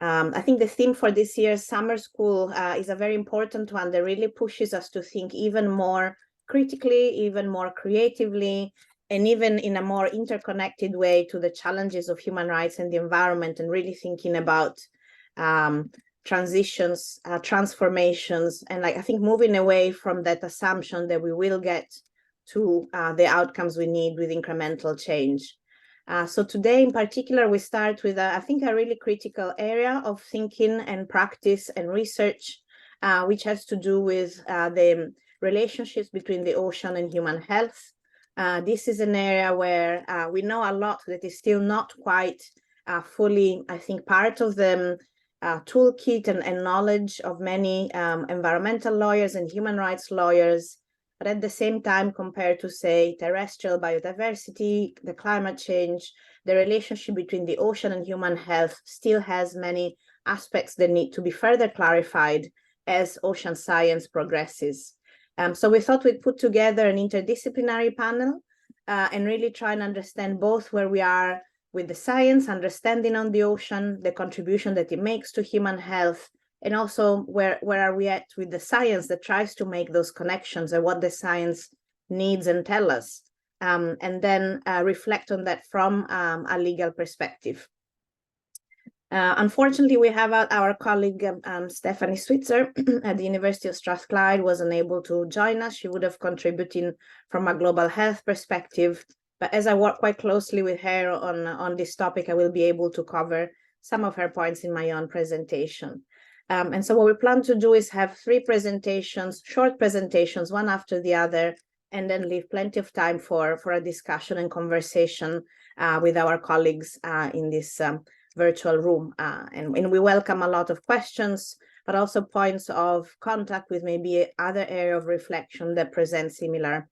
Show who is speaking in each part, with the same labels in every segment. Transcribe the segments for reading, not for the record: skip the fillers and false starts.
Speaker 1: I think the theme for this year's summer school is a very important one that really pushes us to think even more critically, even more creatively, and even in a more interconnected way to the challenges of human rights and the environment, and really thinking about transitions, transformations, and I think moving away from that assumption that we will get to the outcomes we need with incremental change. So today in particular, we start with, I think, a really critical area of thinking and practice and research, which has to do with the relationships between the ocean and human health. This is an area where we know a lot that is still not quite fully, I think, part of the toolkit and knowledge of many environmental lawyers and human rights lawyers. But at the same time, compared to, say, terrestrial biodiversity, the climate change, the relationship between the ocean and human health still has many aspects that need to be further clarified as ocean science progresses. So we thought we'd put together an interdisciplinary panel and really try and understand both where we are with the science, understanding on the ocean, the contribution that it makes to human health, and also where are we at with the science that tries to make those connections and what the science needs and tell us, and then reflect on that from a legal perspective. Unfortunately, we have our colleague Stephanie Switzer at the University of Strathclyde was unable to join us. She would have contributed from a global health perspective, but as I work quite closely with her on this topic, I will be able to cover some of her points in my own presentation. And so what we plan to do is have 3 presentations, short presentations, one after the other, and then leave plenty of time for a discussion and conversation with our colleagues in this virtual room. And we welcome a lot of questions, but also points of contact with maybe other area of reflection that present similar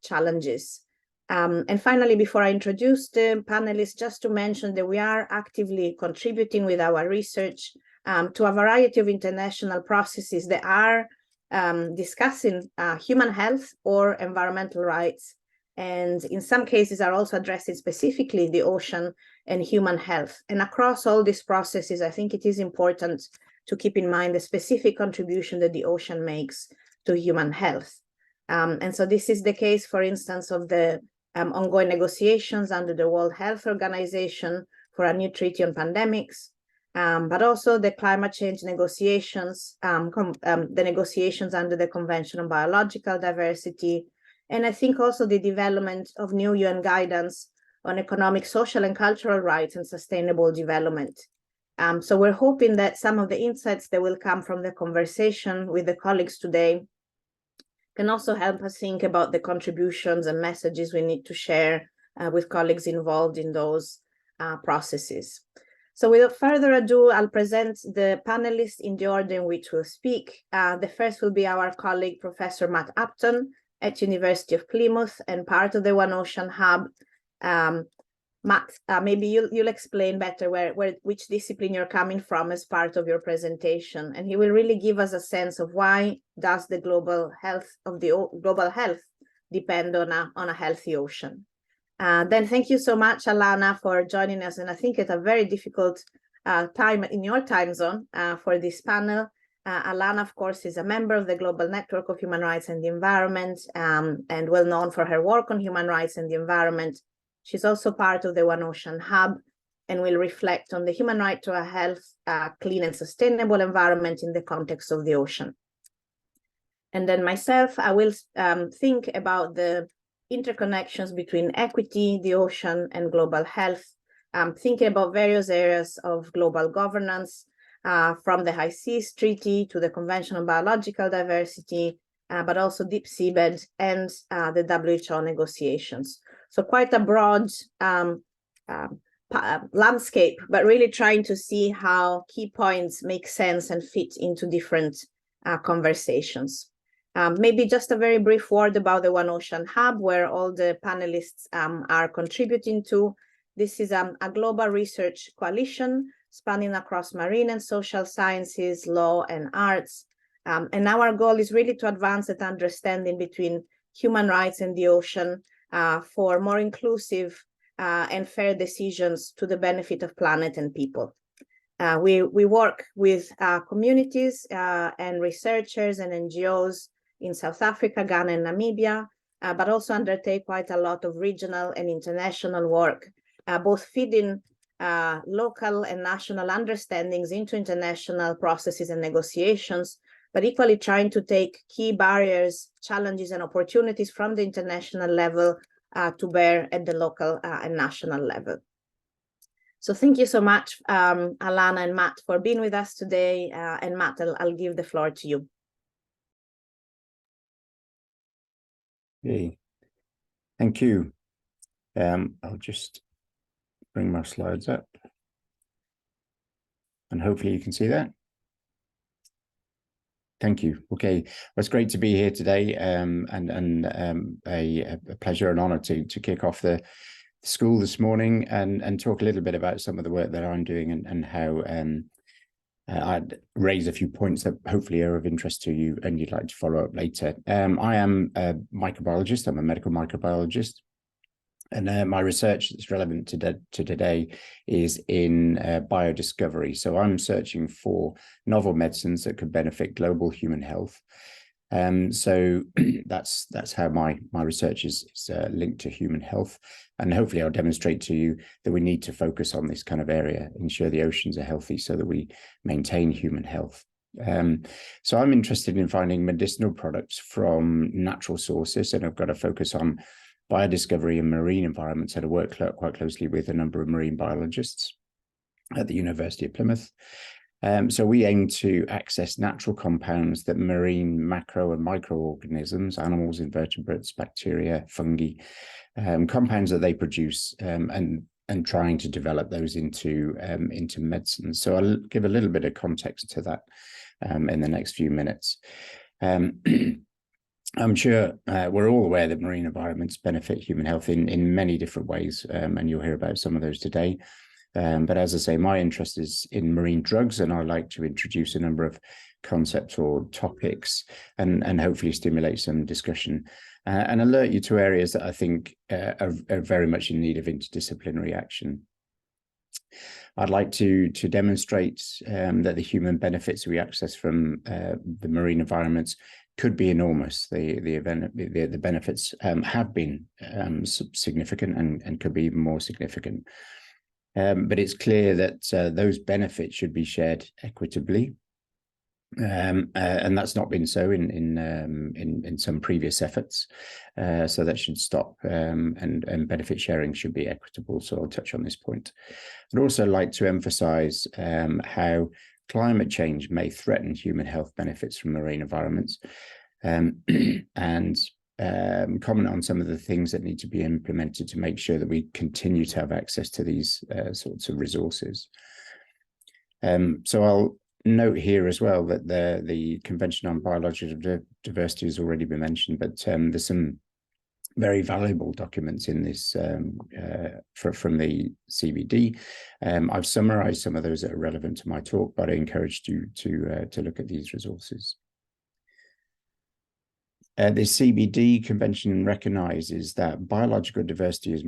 Speaker 1: challenges. And finally, before I introduce the panelists, just to mention that we are actively contributing with our research to a variety of international processes that are discussing human health or environmental rights, and in some cases are also addressing specifically the ocean and human health. And across all these processes, I think it is important to keep in mind the specific contribution that the ocean makes to human health. And so this is the case, for instance, of the ongoing negotiations under the World Health Organization for a new treaty on pandemics, but also the climate change negotiations, the negotiations under the Convention on Biological Diversity, and I think also the development of new UN guidance on economic, social, and cultural rights and sustainable development. So we're hoping that some of the insights that will come from the conversation with the colleagues today can also help us think about the contributions and messages we need to share with colleagues involved in those processes. So without further ado, I'll present the panelists in the order in which we'll speak. The first will be our colleague, Professor Matt Upton at University of Plymouth and part of the One Ocean Hub. Matt, maybe you'll explain better which discipline you're coming from as part of your presentation, and he will really give us a sense of why does the global health depend on a healthy ocean. Then thank you so much, Alana, for joining us, and I think at a very difficult time in your time zone for this panel. Alana, of course, is a member of the Global Network of Human Rights and the Environment, and well known for her work on human rights and the environment. She's also part of the One Ocean Hub and will reflect on the human right to a health, clean and sustainable environment in the context of the ocean. And then myself, I will think about the interconnections between equity, the ocean, and global health, thinking about various areas of global governance, from the High Seas Treaty to the Convention on Biological Diversity, but also deep seabed and the WHO negotiations. So quite a broad landscape, but really trying to see how key points make sense and fit into different conversations. Maybe just a very brief word about the One Ocean Hub, where all the panelists are contributing to. This is a global research coalition spanning across marine and social sciences, law, and arts. And our goal is really to advance that understanding between human rights and the ocean for more inclusive and fair decisions to the benefit of planet and people. We work with communities and researchers and NGOs in South Africa, Ghana, and Namibia, but also undertake quite a lot of regional and international work, both feeding local and national understandings into international processes and negotiations, but equally trying to take key barriers, challenges, and opportunities from the international level to bear at the local and national level. So thank you so much, Alana and Matt, for being with us today. And Matt, I'll give the floor to you.
Speaker 2: Okay. Thank you. I'll just bring my slides up. And hopefully you can see that. Thank you. Okay, well, it's great to be here today, and a pleasure and honor to kick off the school this morning and talk a little bit about some of the work that I'm doing and how I'd raise a few points that hopefully are of interest to you and you'd like to follow up later. I am a microbiologist. I'm a medical microbiologist. And my research that's relevant to today is in biodiscovery. So I'm searching for novel medicines that could benefit global human health. So that's how my research is linked to human health. And hopefully I'll demonstrate to you that we need to focus on this kind of area, ensure the oceans are healthy so that we maintain human health. So I'm interested in finding medicinal products from natural sources, and I've got to focus on biodiscovery and marine environments. And I work quite closely with a number of marine biologists at the University of Plymouth. So we aim to access natural compounds that marine macro and microorganisms, animals, invertebrates, bacteria, fungi, compounds that they produce, and trying to develop those into medicines. So I'll give a little bit of context to that in the next few minutes. I'm sure we're all aware that marine environments benefit human health in many different ways, and you'll hear about some of those today. But as I say, my interest is in marine drugs, and I like to introduce a number of concepts or topics and hopefully stimulate some discussion and alert you to areas that I think are very much in need of interdisciplinary action. I'd like to demonstrate that the human benefits we access from the marine environments could be enormous. The benefits have been significant and could be even more significant. But it's clear that those benefits should be shared equitably, and that's not been so in some previous efforts. So that should stop, and benefit sharing should be equitable. So I'll touch on this point. I'd also like to emphasize how climate change may threaten human health benefits from marine environments, and comment on some of the things that need to be implemented to make sure that we continue to have access to these sorts of resources. So I'll note here as well that the Convention on Biological Diversity has already been mentioned, but there's some very valuable documents in this from the CBD. I've summarized some of those that are relevant to my talk, but I encourage you to look at these resources. The CBD Convention recognizes that biological diversity is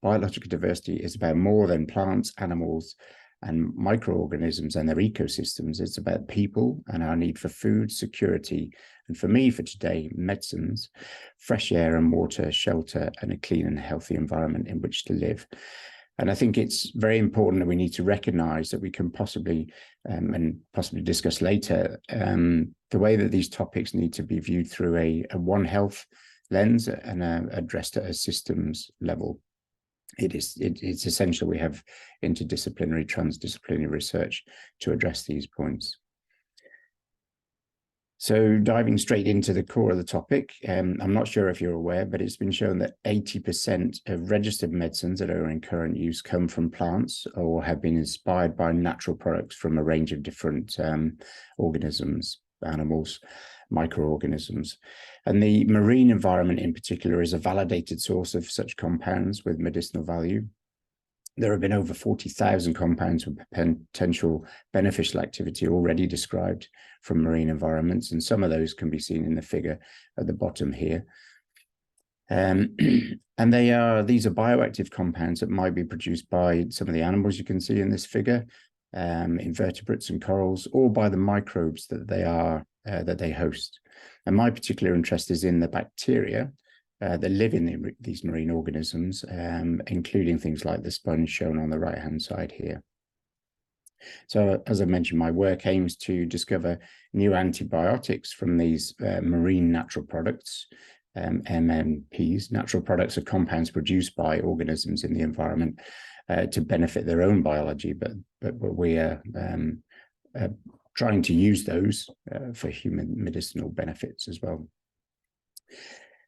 Speaker 2: biological diversity is about more than plants, animals, and microorganisms and their ecosystems. It's about people and our need for food, security, and for me, for today, medicines, fresh air and water, shelter, and a clean and healthy environment in which to live. And I think it's very important that we need to recognize that we can possibly, and possibly discuss later, the way that these topics need to be viewed through a One Health lens and addressed at a systems level. It's essential we have interdisciplinary, transdisciplinary research to address these points. So diving straight into the core of the topic, I'm not sure if you're aware, but it's been shown that 80% of registered medicines that are in current use come from plants or have been inspired by natural products from a range of different organisms, animals, microorganisms. And the marine environment in particular is a validated source of such compounds with medicinal value. There have been over 40,000 compounds with potential beneficial activity already described from marine environments, and some of those can be seen in the figure at the bottom here. And these are bioactive compounds that might be produced by some of the animals you can see in this figure, invertebrates and corals, or by the microbes that they host. And my particular interest is in the bacteria that live in these marine organisms, including things like the sponge shown on the right-hand side here. So, as I mentioned, my work aims to discover new antibiotics from these marine natural products. MNPs, natural products are compounds produced by organisms in the environment to benefit their own biology, but we are trying to use those for human medicinal benefits as well.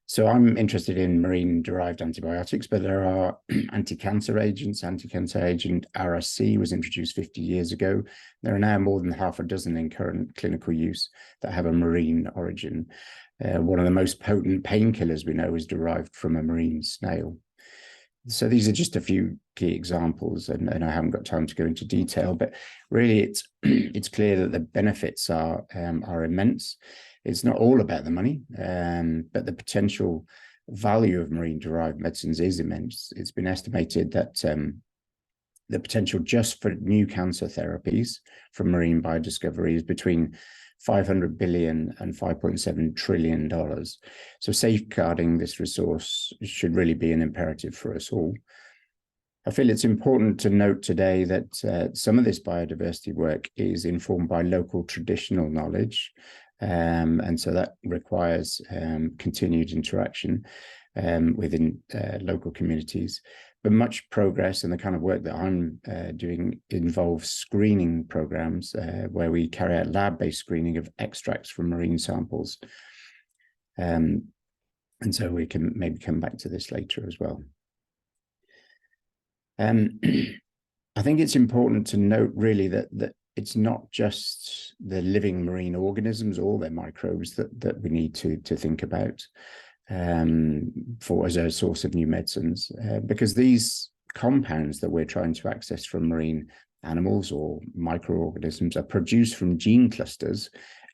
Speaker 2: So I'm interested in marine-derived antibiotics, but there are anti-cancer agents. Anti-cancer agent RSC was introduced 50 years ago. There are now more than half a dozen in current clinical use that have a marine origin. One of the most potent painkillers we know is derived from a marine snail. So these are just a few key examples, and I haven't got time to go into detail, but really it's clear that the benefits are immense. It's not all about the money, but the potential value of marine-derived medicines is immense. It's been estimated that the potential just for new cancer therapies from marine biodiscovery is between $500 billion and $5.7 trillion. So safeguarding this resource should really be an imperative for us all. I feel it's important to note today that some of this biodiversity work is informed by local traditional knowledge. And so that requires continued interaction within local communities. But much progress and the kind of work that I'm doing involves screening programs where we carry out lab-based screening of extracts from marine samples. And so we can maybe come back to this later as well. I think it's important to note really that it's not just the living marine organisms or their microbes that we need to think about as a source of new medicines, because these compounds that we're trying to access from marine animals or microorganisms are produced from gene clusters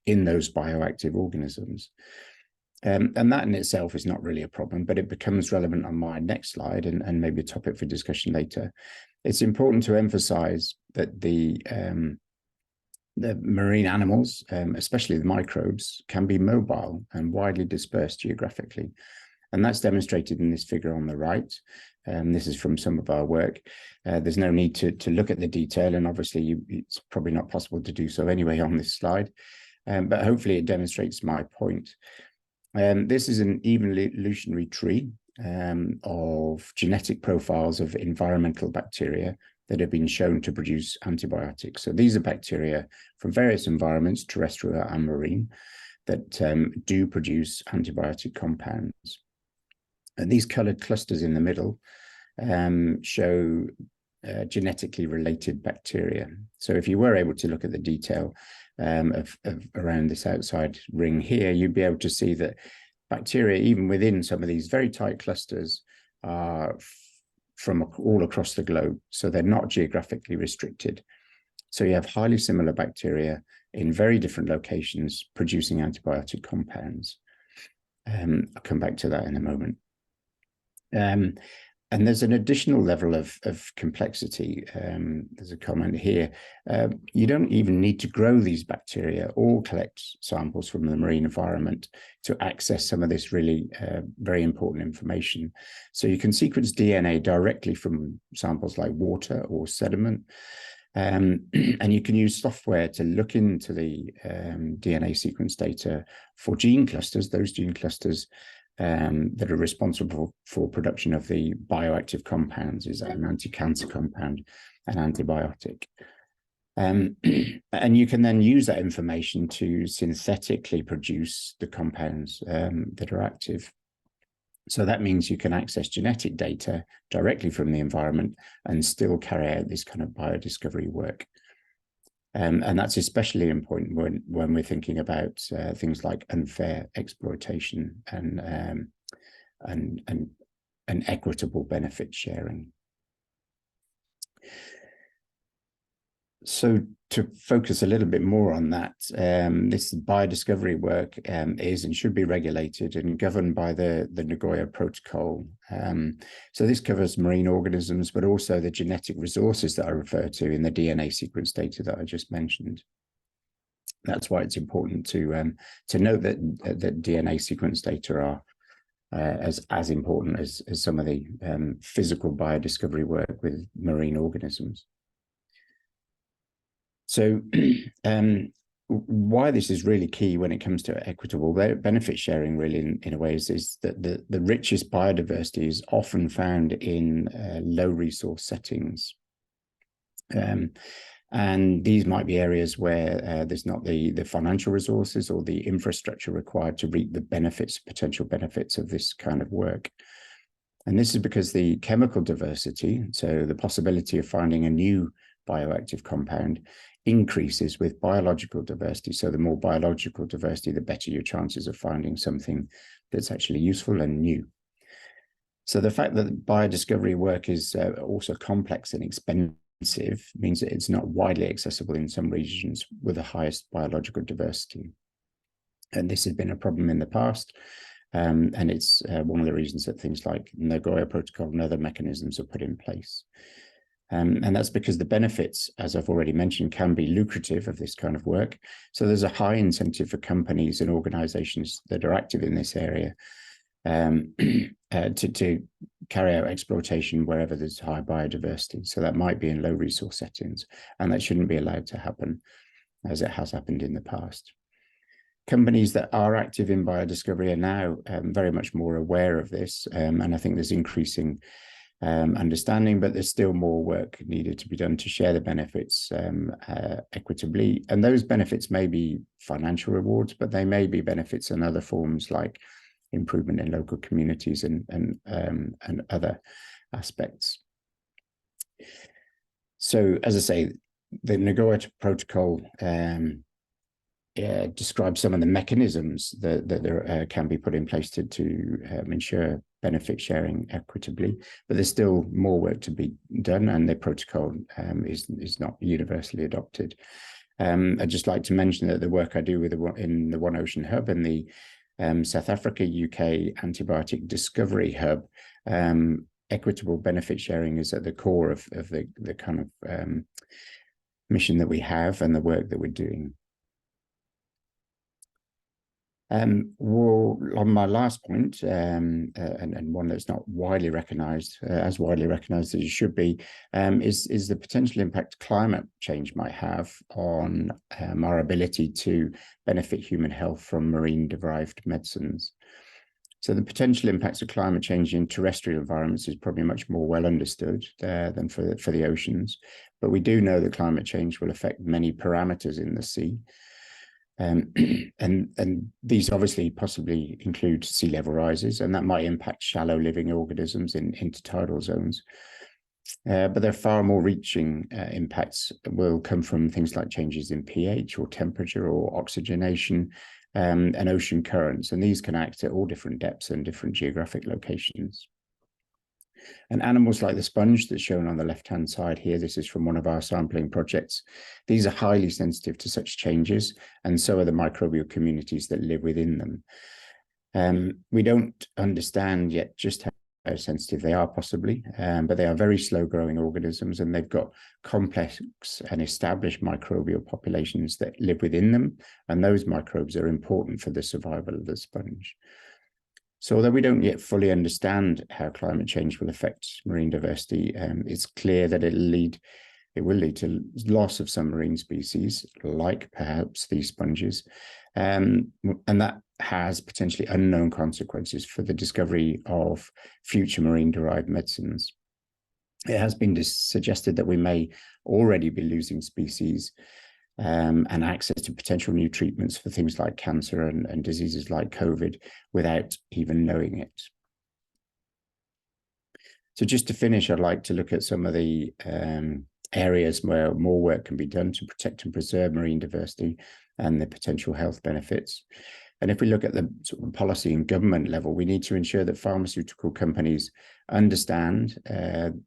Speaker 2: in those bioactive organisms. And that in itself is not really a problem, but it becomes relevant on my next slide and maybe a topic for discussion later. It's important to emphasize that the marine animals, especially the microbes, can be mobile and widely dispersed geographically. And that's demonstrated in this figure on the right. This is from some of our work. There's no need to look at the detail, and obviously it's probably not possible to do so anyway on this slide, but hopefully it demonstrates my point. This is an evolutionary tree of genetic profiles of environmental bacteria that have been shown to produce antibiotics. So these are bacteria from various environments, terrestrial and marine, that do produce antibiotic compounds. And these colored clusters in the middle show genetically related bacteria. So if you were able to look at the detail of around this outside ring here, you'd be able to see that bacteria, even within some of these very tight clusters, are from all across the globe. So they're not geographically restricted. So you have highly similar bacteria in very different locations producing antibiotic compounds. I'll come back to that in a moment. And there's an additional level of complexity. There's a comment here. You don't even need to grow these bacteria or collect samples from the marine environment to access some of this really very important information. So you can sequence DNA directly from samples like water or sediment. And you can use software to look into the DNA sequence data for gene clusters, those gene clusters that are responsible for production of the bioactive compounds. Is that an anti-cancer compound, an antibiotic? And you can then use that information to synthetically produce the compounds that are active. So that means you can access genetic data directly from the environment and still carry out this kind of biodiscovery work. And that's especially important when we're thinking about things like unfair exploitation and equitable benefit sharing. So to focus a little bit more on that, this biodiscovery work is and should be regulated and governed by the Nagoya Protocol. So this covers marine organisms, but also the genetic resources that I refer to in the DNA sequence data that I just mentioned. That's why it's important to note that DNA sequence data are as important as some of the physical biodiscovery work with marine organisms. So why this is really key when it comes to equitable benefit sharing, really, in a way, is that the richest biodiversity is often found in low resource settings. And these might be areas where there's not the financial resources or the infrastructure required to reap the benefits, potential benefits of this kind of work. And this is because the chemical diversity, so the possibility of finding a new bioactive compound, increases with biological diversity. So the more biological diversity, the better your chances of finding something that's actually useful and new. So the fact that biodiscovery work is also complex and expensive means that it's not widely accessible in some regions with the highest biological diversity. And this has been a problem in the past. And it's one of the reasons that things like Nagoya Protocol and other mechanisms are put in place. And that's because the benefits, as I've already mentioned, can be lucrative of this kind of work. So there's a high incentive for companies and organizations that are active in this area to carry out exploitation wherever there's high biodiversity. So that might be in low resource settings, and that shouldn't be allowed to happen as it has happened in the past. Companies that are active in biodiscovery are now very much more aware of this, and I think there's increasing understanding, but there's still more work needed to be done to share the benefits equitably. And those benefits may be financial rewards, but they may be benefits in other forms like improvement in local communities and other aspects. So, as I say, the Nagoya Protocol describes some of the mechanisms that there can be put in place to ensure benefit sharing equitably, but there's still more work to be done, and the protocol is not universally adopted. I'd just like to mention that the work I do in the One Ocean Hub and the South Africa UK Antibiotic Discovery Hub, equitable benefit sharing is at the core of the kind of mission that we have and the work that we're doing. Well, on my last point, and one that's not widely recognized, as widely recognized as it should be, is the potential impact climate change might have on our ability to benefit human health from marine-derived medicines. So the potential impacts of climate change in terrestrial environments is probably much more well understood than for the oceans, but we do know that climate change will affect many parameters in the sea. And these obviously possibly include sea level rises, and that might impact shallow living organisms in intertidal zones. But there are far more reaching impacts that will come from things like changes in pH or temperature or oxygenation and ocean currents. And these can act at all different depths and different geographic locations. And animals like the sponge that's shown on the left-hand side here, this is from one of our sampling projects. These are highly sensitive to such changes, and so are the microbial communities that live within them. We don't understand yet just how sensitive they are possibly, but they are very slow-growing organisms, and they've got complex and established microbial populations that live within them, and those microbes are important for the survival of the sponge. So although we don't yet fully understand how climate change will affect marine diversity, it's clear that it will lead to loss of some marine species, like perhaps these sponges, and that has potentially unknown consequences for the discovery of future marine-derived medicines. It has been suggested that we may already be losing species and access to potential new treatments for things like cancer and diseases like COVID without even knowing it. So just to finish, I'd like to look at some of the areas where more work can be done to protect and preserve marine diversity and the potential health benefits. And if we look at the sort of policy and government level, we need to ensure that pharmaceutical companies understand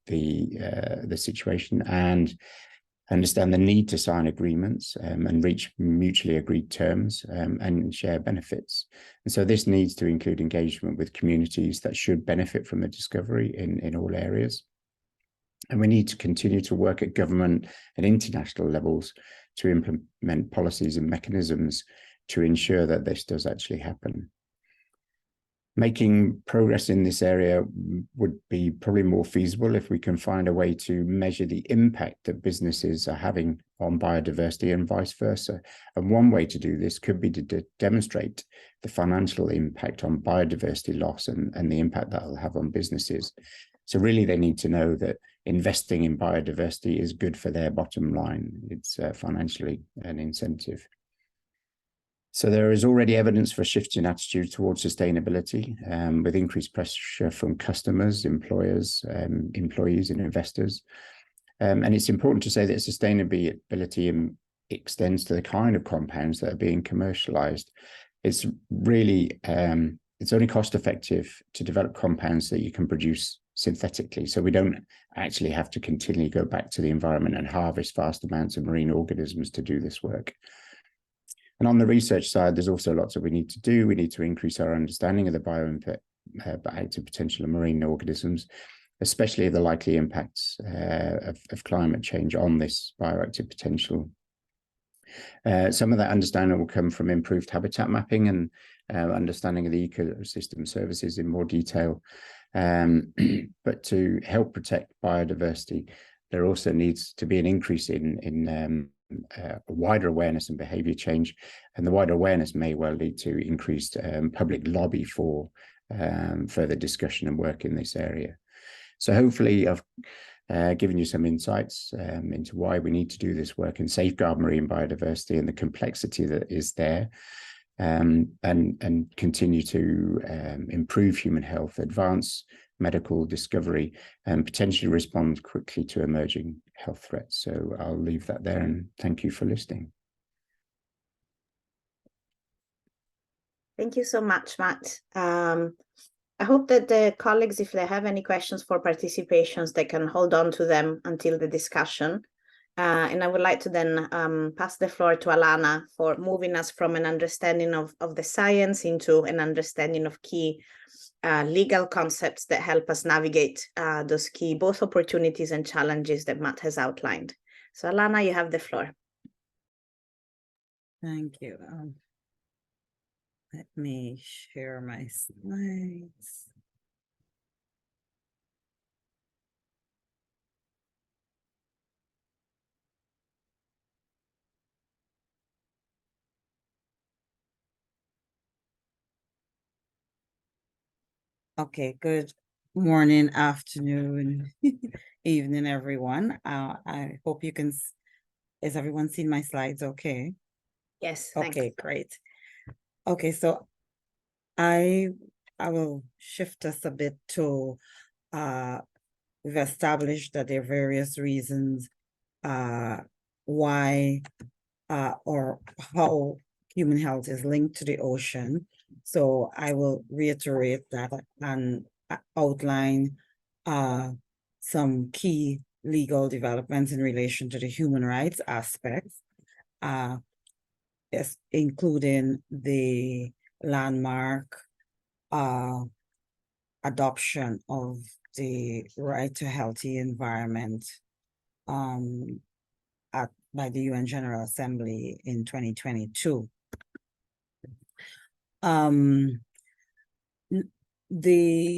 Speaker 2: the situation and understand the need to sign agreements and reach mutually agreed terms and share benefits. And so this needs to include engagement with communities that should benefit from the discovery in all areas. And we need to continue to work at government and international levels to implement policies and mechanisms to ensure that this does actually happen. Making progress in this area would be probably more feasible if we can find a way to measure the impact that businesses are having on biodiversity and vice versa. And one way to do this could be to demonstrate the financial impact on biodiversity loss and the impact that will have on businesses. So really they need to know that investing in biodiversity is good for their bottom line. It's financially an incentive. So there is already evidence for a shift in attitude towards sustainability, with increased pressure from customers, employers, employees and investors. And it's important to say that sustainability extends to the kind of compounds that are being commercialized. It's really, it's only cost effective to develop compounds that you can produce synthetically. So we don't actually have to continually go back to the environment and harvest vast amounts of marine organisms to do this work. And on the research side, there's also lots that we need to do. We need to increase our understanding of the bioactive potential of marine organisms, especially the likely impacts of climate change on this bioactive potential. Some of that understanding will come from improved habitat mapping and understanding of the ecosystem services in more detail. But to help protect biodiversity, there also needs to be an increase in wider awareness and behavior change, and the wider awareness may well lead to increased public lobby for further discussion and work in this area. So hopefully I've given you some insights into why we need to do this work and safeguard marine biodiversity and the complexity that is there, and continue to improve human health, advance medical discovery, and potentially respond quickly to emerging health threats. So I'll leave that there and thank you for listening.
Speaker 1: Thank you so much, Matt. I hope that the colleagues, if they have any questions for participations, they can hold on to them until the discussion. And I would like to then pass the floor to Alana for moving us from an understanding of the science into an understanding of key legal concepts that help us navigate those key both opportunities and challenges that Matt has outlined. So Alana, you have the floor.
Speaker 3: Thank you. Let me share my slides. Okay, good morning, afternoon, evening, everyone. I hope you can, is everyone seeing my slides okay?
Speaker 1: Yes,
Speaker 3: okay,
Speaker 1: thanks.
Speaker 3: Great. Okay, so I will shift us a bit to, we've established that there are various reasons why or how human health is linked to the ocean. So I will reiterate that and outline some key legal developments in relation to the human rights aspects, including the landmark adoption of the right to healthy environment by the UN General Assembly in 2022. The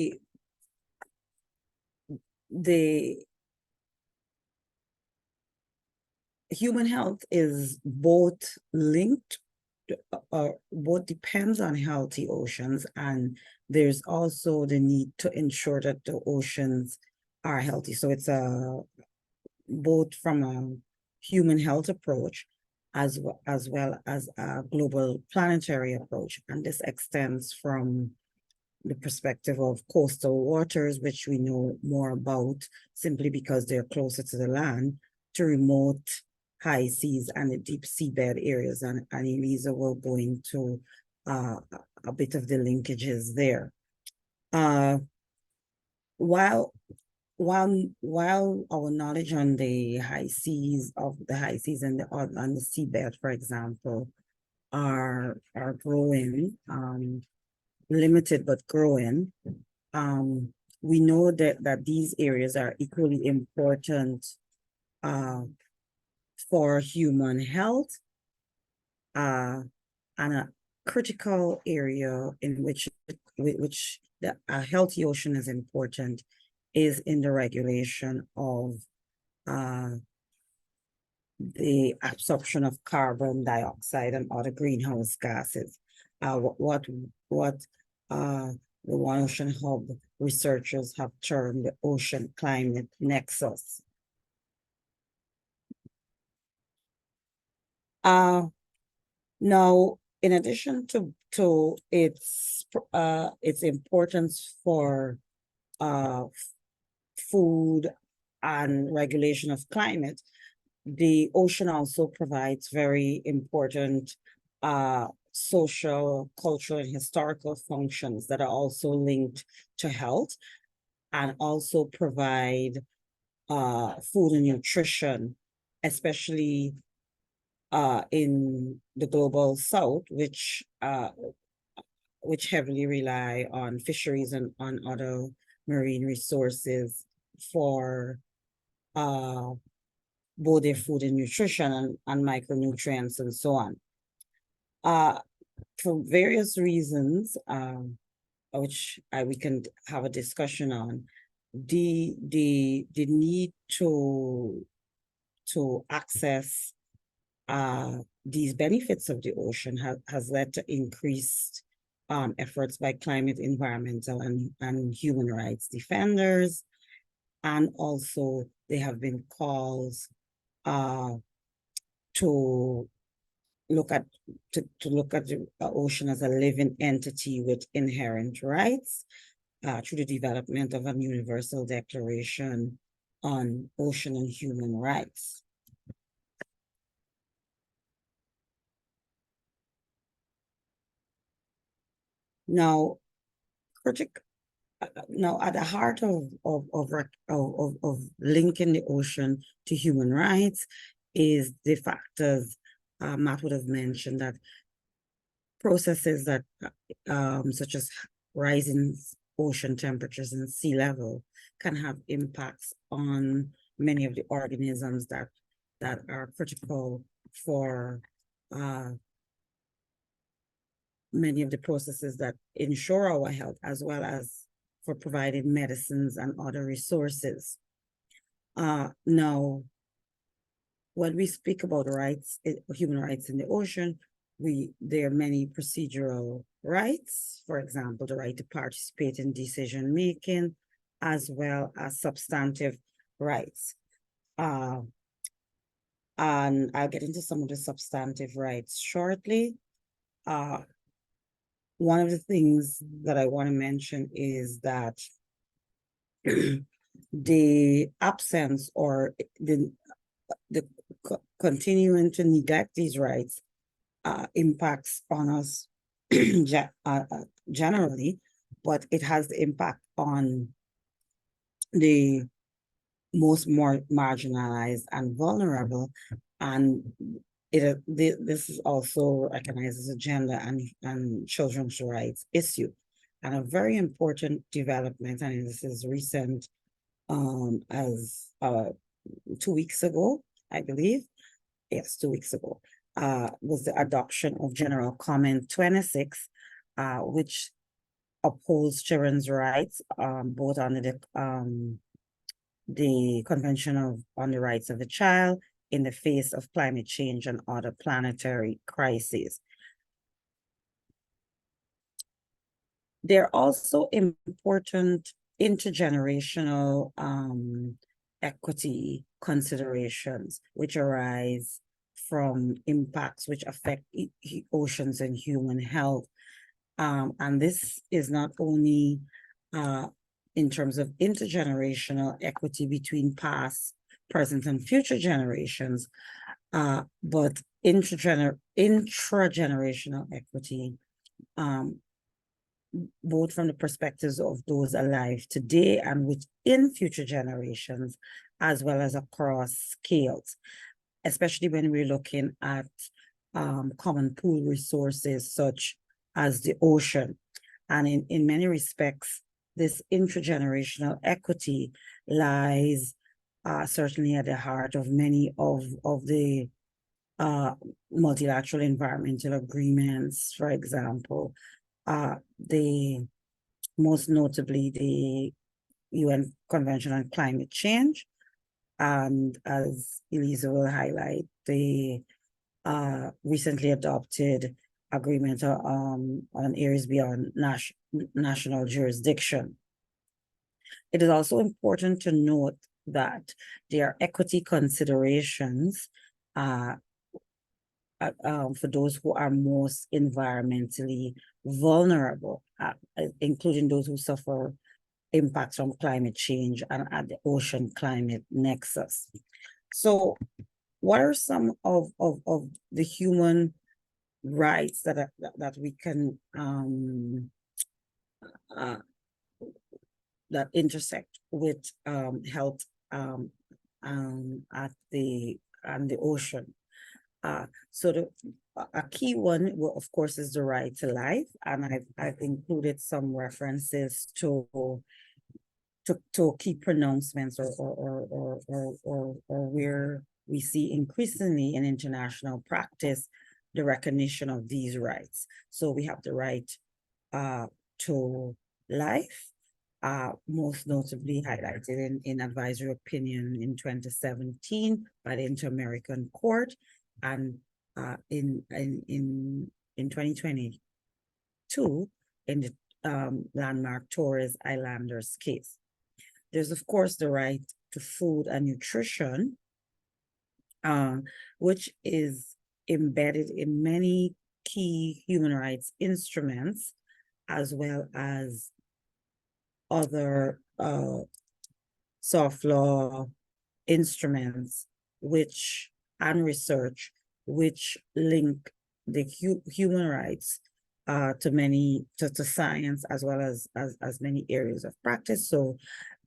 Speaker 3: human health is both linked, both depends on healthy oceans, and there's also the need to ensure that the oceans are healthy. So it's both from a human health approach as well as a global planetary approach. And this extends from the perspective of coastal waters, which we know more about simply because they're closer to the land, to remote high seas and the deep seabed areas. And Elisa will go into a bit of the linkages there. While while our knowledge on the high seas and the seabed, for example, are growing, limited but growing, we know that these areas are equally important for human health, and a critical area in which a healthy ocean is important is in the regulation of the absorption of carbon dioxide and other greenhouse gases. What the One Ocean Hub researchers have termed the ocean climate nexus. Now, in addition to its importance for food and regulation of climate, the ocean also provides very important social, cultural, and historical functions that are also linked to health, and also provide food and nutrition, especially in the global south, which heavily rely on fisheries and on other marine resources for both their food and nutrition and micronutrients and so on. For various reasons, which we can have a discussion on, the need to access these benefits of the ocean has led to increased efforts by climate, environmental, and human rights defenders. And also there have been calls to look at the ocean as a living entity with inherent rights through the development of a universal declaration on ocean and human rights. Now, at the heart of linking the ocean to human rights is the factors Matt would have mentioned, that processes that such as rising ocean temperatures and sea level can have impacts on many of the organisms that are critical for many of the processes that ensure our health, as well as for providing medicines and other resources. Now, when we speak about rights, human rights in the ocean, there are many procedural rights, for example, the right to participate in decision-making, as well as substantive rights. And I'll get into some of the substantive rights shortly. One of the things that I want to mention is that the absence or the continuing to neglect these rights impacts on us generally, but it has the impact on the most more marginalized and vulnerable, and this is also recognized as a gender and children's rights issue, and a very important development. And this is recent, as 2 weeks ago, I believe. Yes, 2 weeks ago, was the adoption of General Comment 26, which upholds children's rights, both under the Convention on the Rights of the Child in the face of climate change and other planetary crises. There are also important intergenerational equity considerations which arise from impacts which affect oceans and human health. And this is not only in terms of intergenerational equity between past, present, and future generations, but intragenerational equity both from the perspectives of those alive today and within future generations, as well as across scales, especially when we're looking at common pool resources such as the ocean. And in many respects, this intergenerational equity lies certainly at the heart of many of the multilateral environmental agreements, for example, most notably the UN Convention on Climate Change, and as Elisa will highlight, the recently adopted agreement on areas beyond national jurisdiction. It is also important to note that there are equity considerations for those who are most environmentally vulnerable, including those who suffer impacts from climate change and at the ocean climate nexus. So what are some of the human rights that we can that intersect with health at the ocean? So a key one, well, of course, is the right to life, and I've included some references to key pronouncements or where we see increasingly in international practice the recognition of these rights. So we have the right to life, most notably highlighted in advisory opinion in 2017 by the Inter-American Court, and in 2022 in the landmark Torres Islanders case. There's, of course, the right to food and nutrition, which is embedded in many key human rights instruments, as well as other soft law instruments and research which link the human rights to science, as well as many areas of practice. So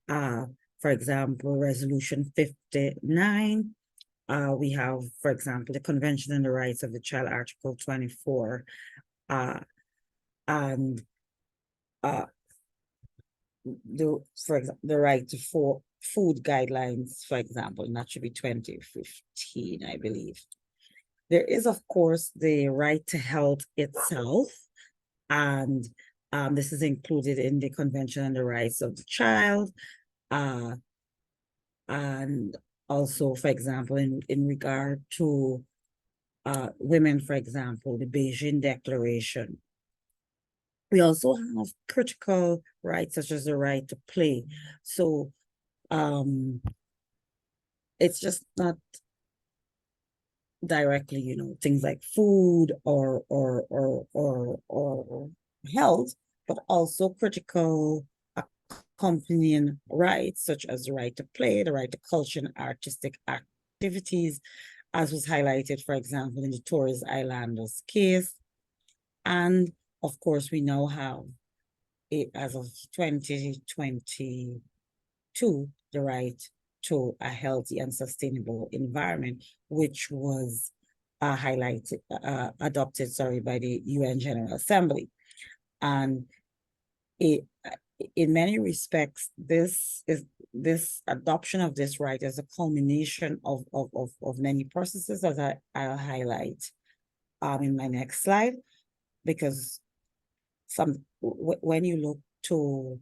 Speaker 3: for example, Resolution 59, we have, for example, the Convention on the Rights of the Child, Article 24, and the right to food guidelines, for example, and that should be 2015, I believe. There is, of course, the right to health itself, and this is included in the Convention on the Rights of the Child, and also, for example, in regard to women, for example, the Beijing Declaration. We also have critical rights, such as the right to play. So it's just not directly, things like food or health, but also critical accompanying rights, such as the right to play, the right to culture and artistic activities, as was highlighted, for example, in the Torres Islanders case. And of course, we now have, as of 2022, the right to a healthy and sustainable environment, which was adopted by the UN General Assembly. And in many respects, this adoption of this right is a culmination of many processes, as I'll highlight in my next slide, because when you look to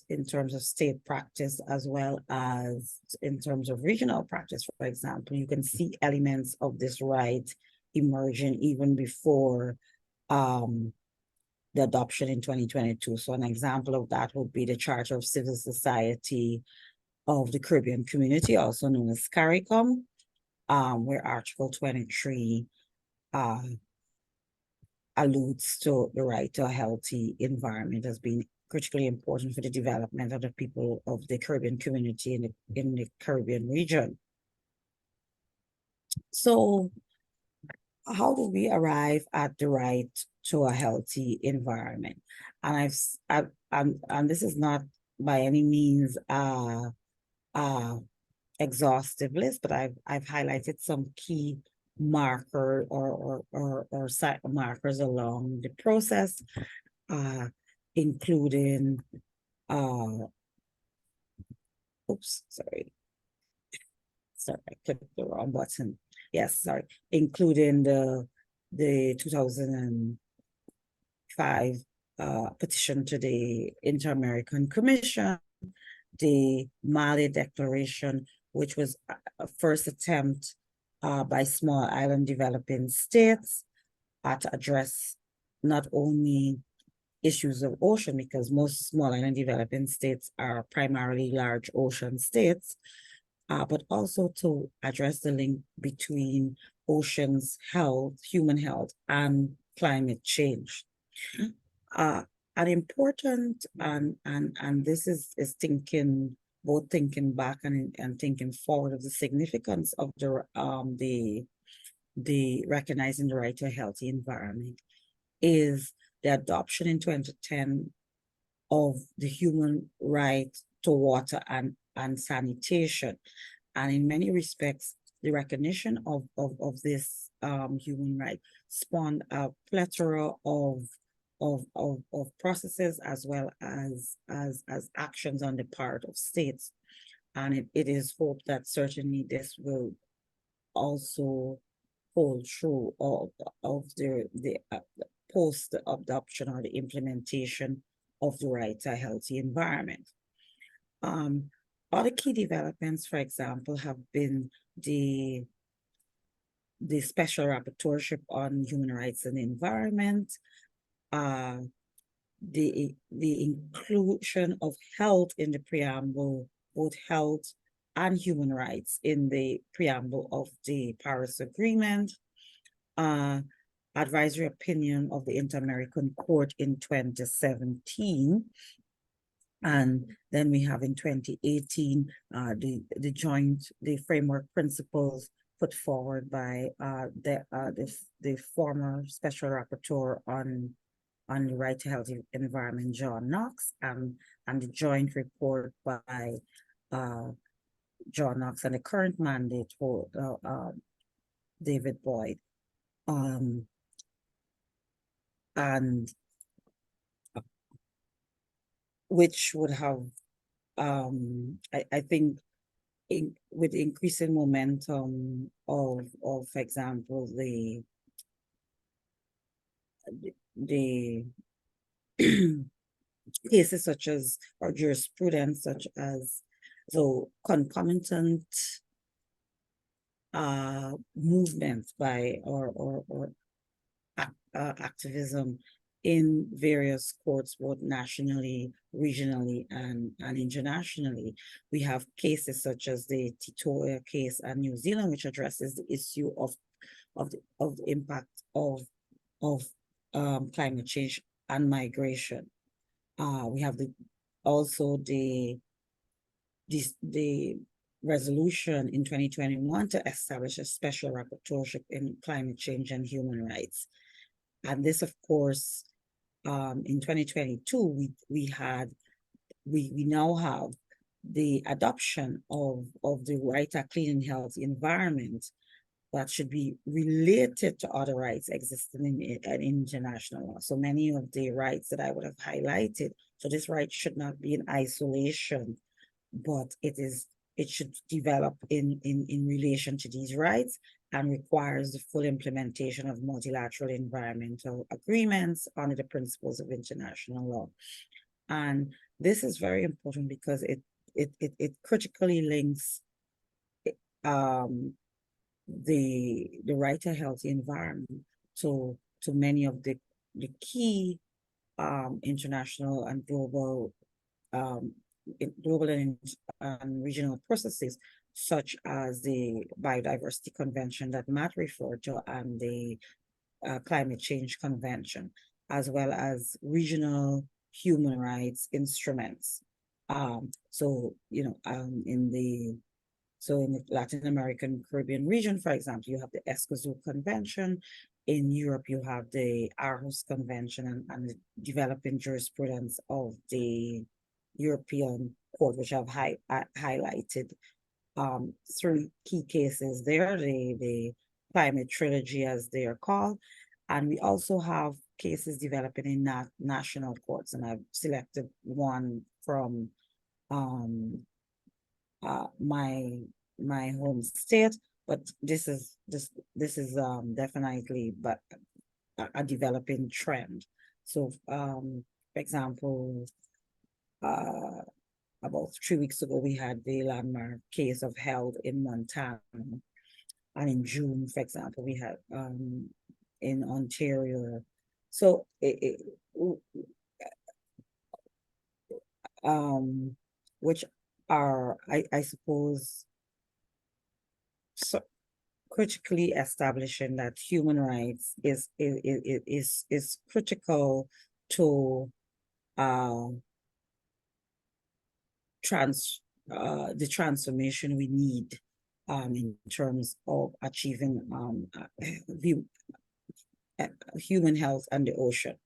Speaker 3: in terms of state practice, as well as in terms of regional practice, for example, you can see elements of this right emerging even before the adoption in 2022. So an example of that would be the Charter of Civil Society of the Caribbean Community, also known as CARICOM, where Article 23 alludes to the right to a healthy environment as being critically important for the development of the people of the Caribbean community in the Caribbean region. So how do we arrive at the right to a healthy environment. And and this is not by any means exhaustive list, but I've highlighted some key marker or site markers along the process, including sorry, I clicked the wrong button. Yes, sorry, including the 2005 petition to the Inter-American Commission, the Mali Declaration, which was a first attempt by small island developing states to address not only issues of ocean, because most small island developing states are primarily large ocean states, but also to address the link between oceans health, human health, and climate change. An important and this is thinking both thinking back and thinking forward of the significance of the recognizing the right to a healthy environment is the adoption in 2010 of the human right to water and sanitation. And in many respects, the recognition of this human right spawned a plethora of processes as well as actions on the part of states. And it is hoped that certainly this will also hold true of the post adoption or the implementation of the right to a healthy environment. Other key developments, for example, have been the Special Rapporteurship on Human Rights and the Environment, the inclusion of health in the preamble, both health and human rights in the preamble of the Paris Agreement, advisory opinion of the Inter-American Court in 2017. And then we have in 2018, the framework principles put forward by the former Special Rapporteur on the right to healthy environment, John Knox, and the joint report by John Knox and the current mandate for David Boyd. And which would have, I think, with increasing momentum of, for example, the cases such as, or jurisprudence such as, so concomitant movements by or activism in various courts, both nationally, regionally, and internationally. We have cases such as the Titoia case in New Zealand, which addresses the issue of the impact of climate change and migration. We have also the resolution in 2021 to establish a special rapporteurship in climate change and human rights. And this, of course, in 2022, we now have the adoption of the right to a clean and healthy environment that should be related to other rights existing in international law. So many of the rights that I would have highlighted, so this right should not be in isolation, but it should develop in relation to these rights and requires the full implementation of multilateral environmental agreements under the principles of international law. And this is very important because it critically links the right to a healthy environment to many of the key international and global and regional processes, such as the Biodiversity Convention that Matt referred to and the Climate Change Convention, as well as regional human rights instruments. In the Latin American Caribbean region, for example, you have the Escazú Convention, in Europe, you have the Aarhus Convention and the developing jurisprudence of the European Court, which I've highlighted. 3 key cases there, the climate trilogy, as they are called. And we also have cases developing in national courts, and I've selected one from my home state, but this is definitely but a developing trend. So for example, about 3 weeks ago, we had the landmark case of health in Montana. And in June, for example, we had in Ontario. So which are, I suppose, so critically establishing that human rights is critical to the transformation we need in terms of achieving human health and the ocean.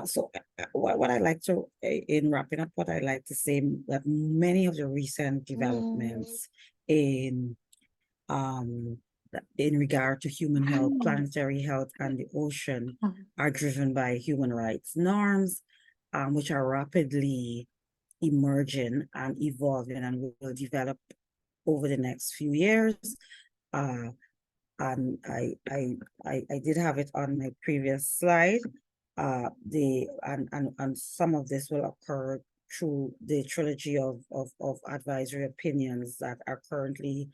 Speaker 3: So what I like to, in wrapping up, what I like to say that many of the recent developments in regard to human health, planetary health, and the ocean are driven by human rights norms, which are rapidly emerging and evolving and will develop over the next few years. And I did have it on my previous slide. And some of this will occur through the trilogy of advisory opinions that are currently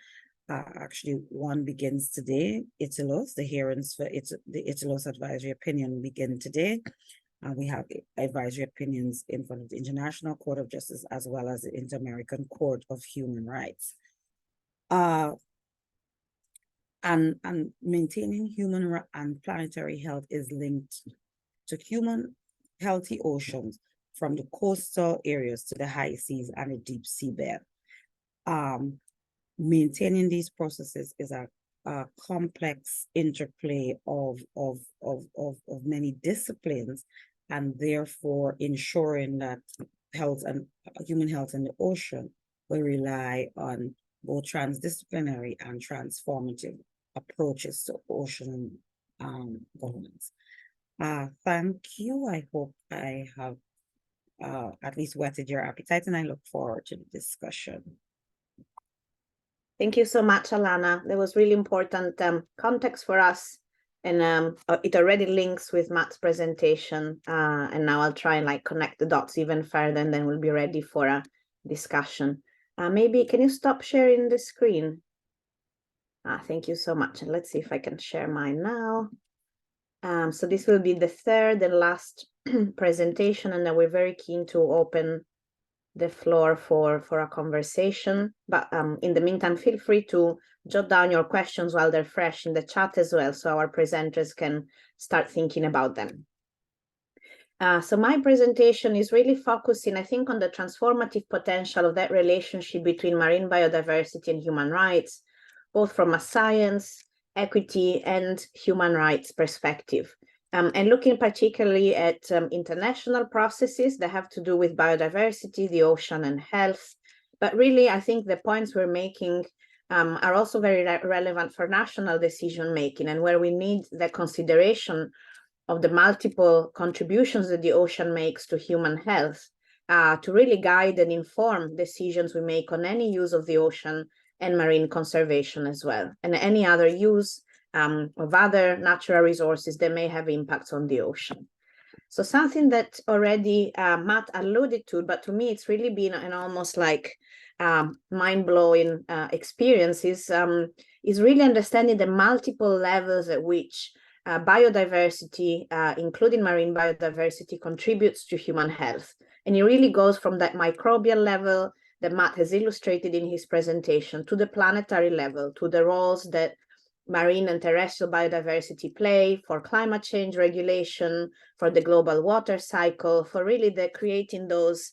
Speaker 3: actually one begins today. ITILOS, the hearings for the ITILOS advisory opinion begin today. And we have advisory opinions in front of the International Court of Justice as well as the Inter-American Court of Human Rights. And maintaining human and planetary health is linked to human healthy oceans from the coastal areas to the high seas and the deep seabed. Maintaining these processes is a complex interplay of many disciplines, and therefore ensuring that health and human health in the ocean will rely on both transdisciplinary and transformative approaches to ocean governance. Thank you. I hope I have at least whetted your appetite, and I look forward to the discussion.
Speaker 1: Thank you so much, Alana. That was really important context for us, and it already links with Matt's presentation. And now I'll try and connect the dots even further, and then we'll be ready for a discussion. Maybe can you stop sharing the screen? Thank you so much. And let's see if I can share mine now. So this will be the third and last presentation, and then we're very keen to open the floor for a conversation. But in the meantime, feel free to jot down your questions while they're fresh in the chat as well, so our presenters can start thinking about them. So my presentation is really focusing, I think, on the transformative potential of that relationship between marine biodiversity and human rights, both from a science, equity, and human rights perspective. And looking particularly at international processes that have to do with biodiversity, the ocean, and health. But really, I think the points we're making are also very relevant for national decision-making, and where we need the consideration of the multiple contributions that the ocean makes to human health to really guide and inform decisions we make on any use of the ocean and marine conservation as well, and any other use of other natural resources that may have impacts on the ocean. So something that already Matt alluded to, but to me it's really been an almost mind-blowing experience, is really understanding the multiple levels at which biodiversity, including marine biodiversity, contributes to human health. And it really goes from that microbial level that Matt has illustrated in his presentation to the planetary level, to the roles that marine and terrestrial biodiversity play for climate change regulation, for the global water cycle, for really creating those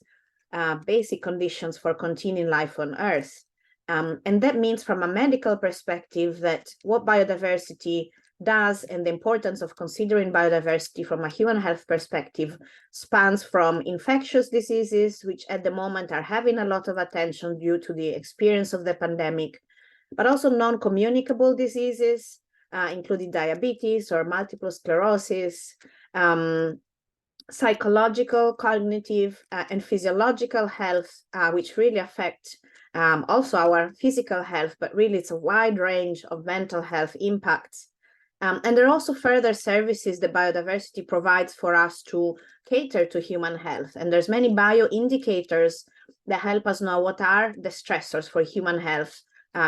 Speaker 1: basic conditions for continuing life on Earth. And that means from a medical perspective that what biodiversity does and the importance of considering biodiversity from a human health perspective spans from infectious diseases, which at the moment are having a lot of attention due to the experience of the pandemic, but also non-communicable diseases, including diabetes or multiple sclerosis, psychological, cognitive, and physiological health, which really affect also our physical health, but really it's a wide range of mental health impacts. And there are also further services that biodiversity provides for us to cater to human health. And there's many bioindicators that help us know what are the stressors for human health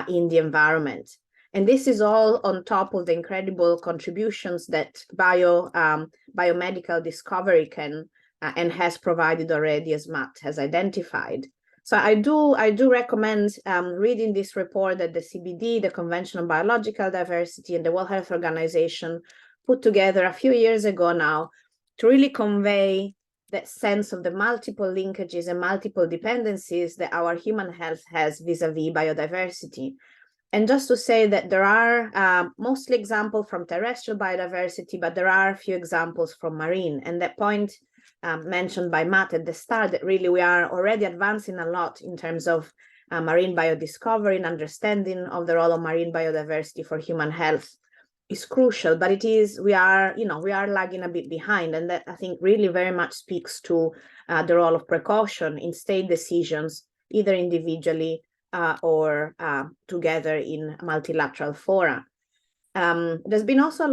Speaker 1: in the environment. And this is all on top of the incredible contributions that biomedical discovery can and has provided already, as Matt has identified. So I do recommend reading this report that the CBD, the Convention on Biological Diversity, and the World Health Organization put together a few years ago now to really convey that sense of the multiple linkages and multiple dependencies that our human health has vis-a-vis biodiversity. And just to say that there are mostly examples from terrestrial biodiversity, but there are a few examples from marine. And that point mentioned by Matt at the start, that really we are already advancing a lot in terms of marine biodiscovery and understanding of the role of marine biodiversity for human health is crucial, but we are lagging a bit behind. And that I think really very much speaks to the role of precaution in state decisions, either individually or together in multilateral fora. There's been also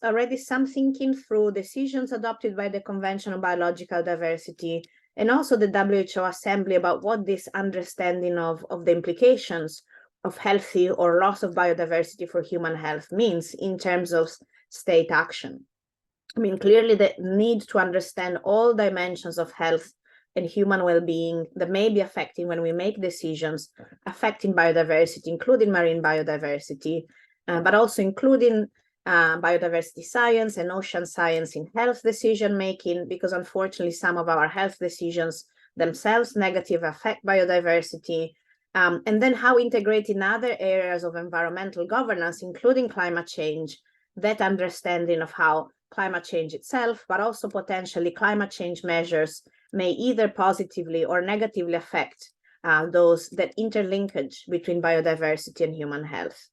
Speaker 1: already some thinking through decisions adopted by the Convention on Biological Diversity and also the WHO Assembly about what this understanding of the implications of healthy or loss of biodiversity for human health means in terms of state action. I mean, clearly the need to understand all dimensions of health and human well-being that may be affecting when we make decisions affecting biodiversity, including marine biodiversity, but also including biodiversity science and ocean science in health decision-making, because unfortunately some of our health decisions themselves negatively affect biodiversity, and then how integrating other areas of environmental governance, including climate change, that understanding of how climate change itself, but also potentially climate change measures may either positively or negatively affect that interlinkage between biodiversity and human health.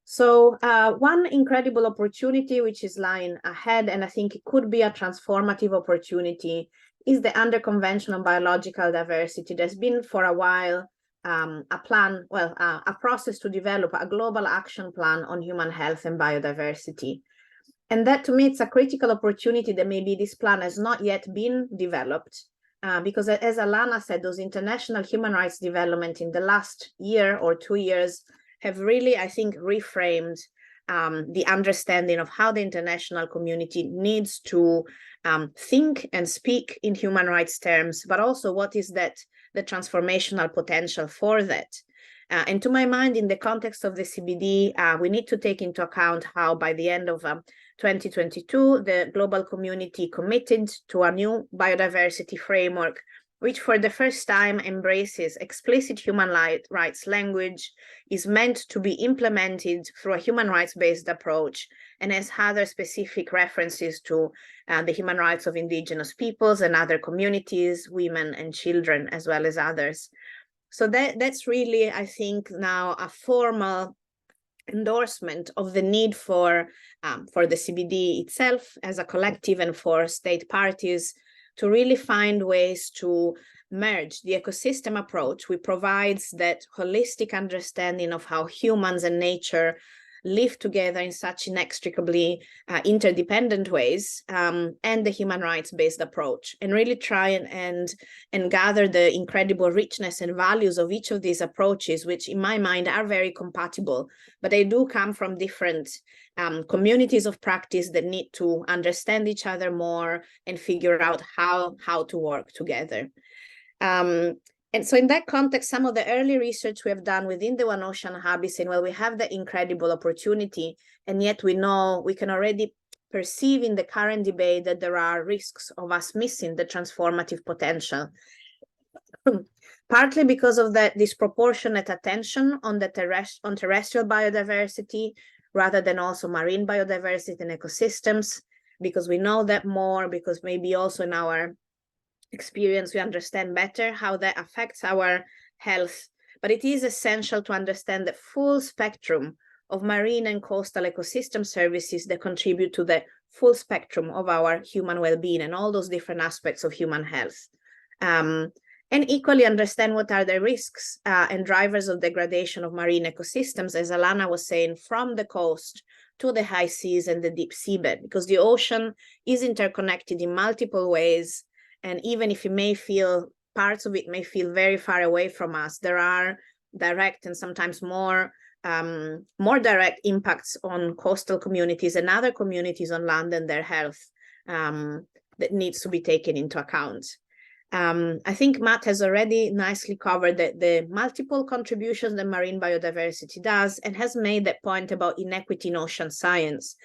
Speaker 1: So one incredible opportunity which is lying ahead, and I think it could be a transformative opportunity, is the under Convention on Biological Diversity. There's been for a while a process to develop a global action plan on human health and biodiversity. And that to me, it's a critical opportunity that maybe this plan has not yet been developed because as Alana said, those international human rights development in the last year or 2 years have really, I think, reframed the understanding of how the international community needs to think and speak in human rights terms, but also what is the transformational potential for that. And to my mind, in the context of the CBD, we need to take into account how by the end of 2022, the global community committed to a new biodiversity framework, which for the first time embraces explicit human rights language, is meant to be implemented through a human rights-based approach, and has other specific references to the human rights of indigenous peoples and other communities, women and children, as well as others. So that's really, I think, now a formal endorsement of the need for the CBD itself as a collective and for state parties to really find ways to merge the ecosystem approach, which provides that holistic understanding of how humans and nature live together in such inextricably interdependent ways, and the human rights-based approach, and really try and gather the incredible richness and values of each of these approaches, which in my mind are very compatible, but they do come from different communities of practice that need to understand each other more and figure out how to work together. And so in that context, some of the early research we have done within the One Ocean Hub is saying, well, we have the incredible opportunity, and yet we know we can already perceive in the current debate that there are risks of us missing the transformative potential. Partly because of the disproportionate attention on terrestrial biodiversity rather than also marine biodiversity and ecosystems, because we know that more, because maybe also in our experience we understand better how that affects our health. But it is essential to understand the full spectrum of marine and coastal ecosystem services that contribute to the full spectrum of our human well-being and all those different aspects of human health. And equally understand what are the risks and drivers of degradation of marine ecosystems, as Alana was saying, from the coast to the high seas and the deep seabed, because the ocean is interconnected in multiple ways. And even if it may feel, parts of it may feel very far away from us, there are direct and sometimes more direct impacts on coastal communities and other communities on land and their health that needs to be taken into account. I think Matt has already nicely covered the multiple contributions that marine biodiversity does, and has made that point about inequity in ocean science.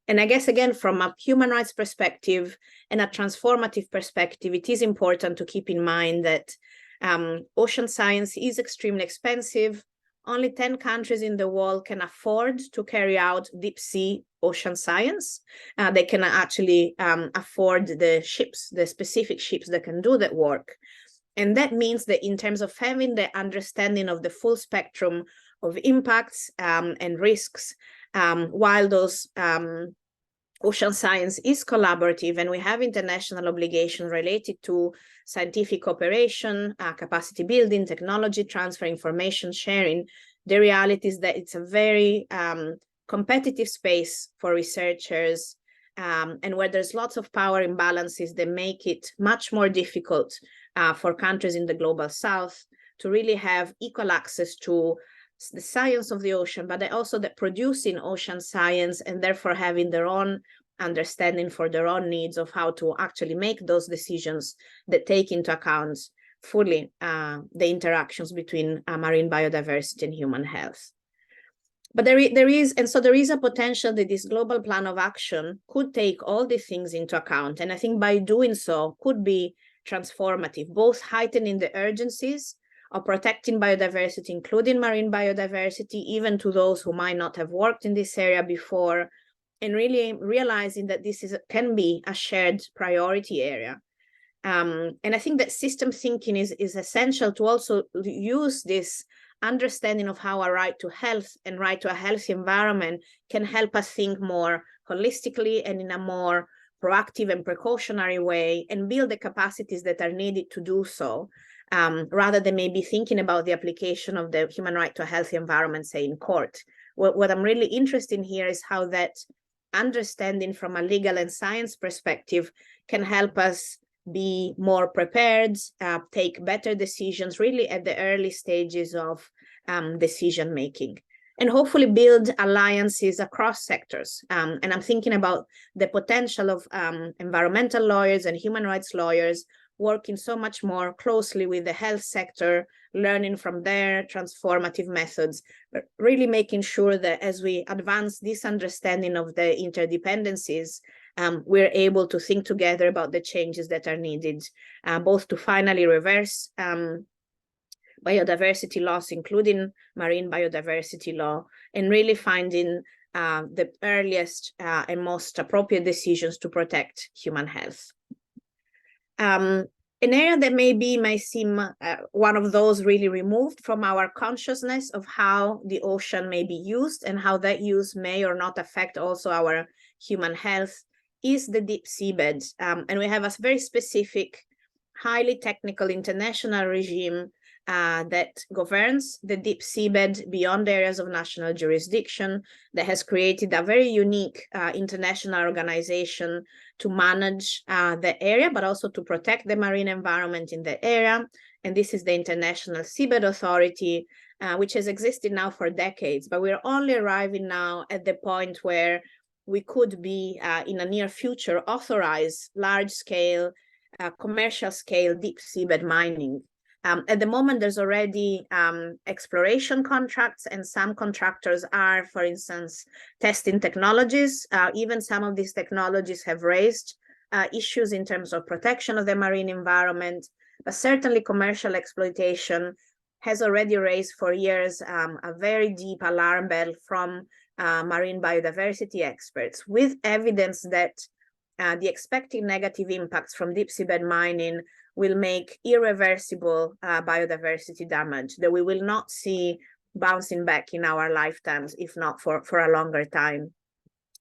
Speaker 1: And I guess, again, from a human rights perspective and a transformative perspective, it is important to keep in mind that ocean science is extremely expensive. Only 10 countries in the world can afford to carry out deep sea ocean science. They can actually afford the ships, the specific ships that can do that work. And that means that in terms of having the understanding of the full spectrum of impacts and risks, while those ocean science is collaborative and we have international obligations related to scientific cooperation, capacity building, technology transfer, information sharing, the reality is that it's a very competitive space for researchers, and where there's lots of power imbalances that make it much more difficult for countries in the global south to really have equal access to the science of the ocean, but also the producing ocean science, and therefore having their own understanding for their own needs of how to actually make those decisions that take into account fully the interactions between marine biodiversity and human health. But there is a potential that this global plan of action could take all these things into account, and I think by doing so could be transformative, both heightening the urgencies of protecting biodiversity, including marine biodiversity, even to those who might not have worked in this area before, and really realizing that this can be a shared priority area. And I think that system thinking is essential to also use this understanding of how a right to health and right to a healthy environment can help us think more holistically and in a more proactive and precautionary way, and build the capacities that are needed to do so. Rather than maybe thinking about the application of the human right to a healthy environment, say, in court. What I'm really interested in here is how that understanding from a legal and science perspective can help us be more prepared, take better decisions really at the early stages of decision making, and hopefully build alliances across sectors. And I'm thinking about the potential of environmental lawyers and human rights lawyers working so much more closely with the health sector, learning from their transformative methods, but really making sure that as we advance this understanding of the interdependencies, we're able to think together about the changes that are needed, both to finally reverse biodiversity loss, including marine biodiversity law, and really finding the earliest and most appropriate decisions to protect human health. An area that may seem one of those really removed from our consciousness of how the ocean may be used and how that use may or not affect also our human health is the deep seabed. And we have a very specific, highly technical international regime that governs the deep seabed beyond areas of national jurisdiction, that has created a very unique international organization to manage the area, but also to protect the marine environment in the area. And this is the International Seabed Authority, which has existed now for decades, but we're only arriving now at the point where we could be, in a near future, authorize large-scale, commercial-scale deep seabed mining. At the moment, there's already exploration contracts, and some contractors are, for instance, testing technologies. Even some of these technologies have raised issues in terms of protection of the marine environment, but certainly commercial exploitation has already raised for years a very deep alarm bell from marine biodiversity experts, with evidence that the expected negative impacts from deep seabed mining will make irreversible biodiversity damage that we will not see bouncing back in our lifetimes, if not for a longer time.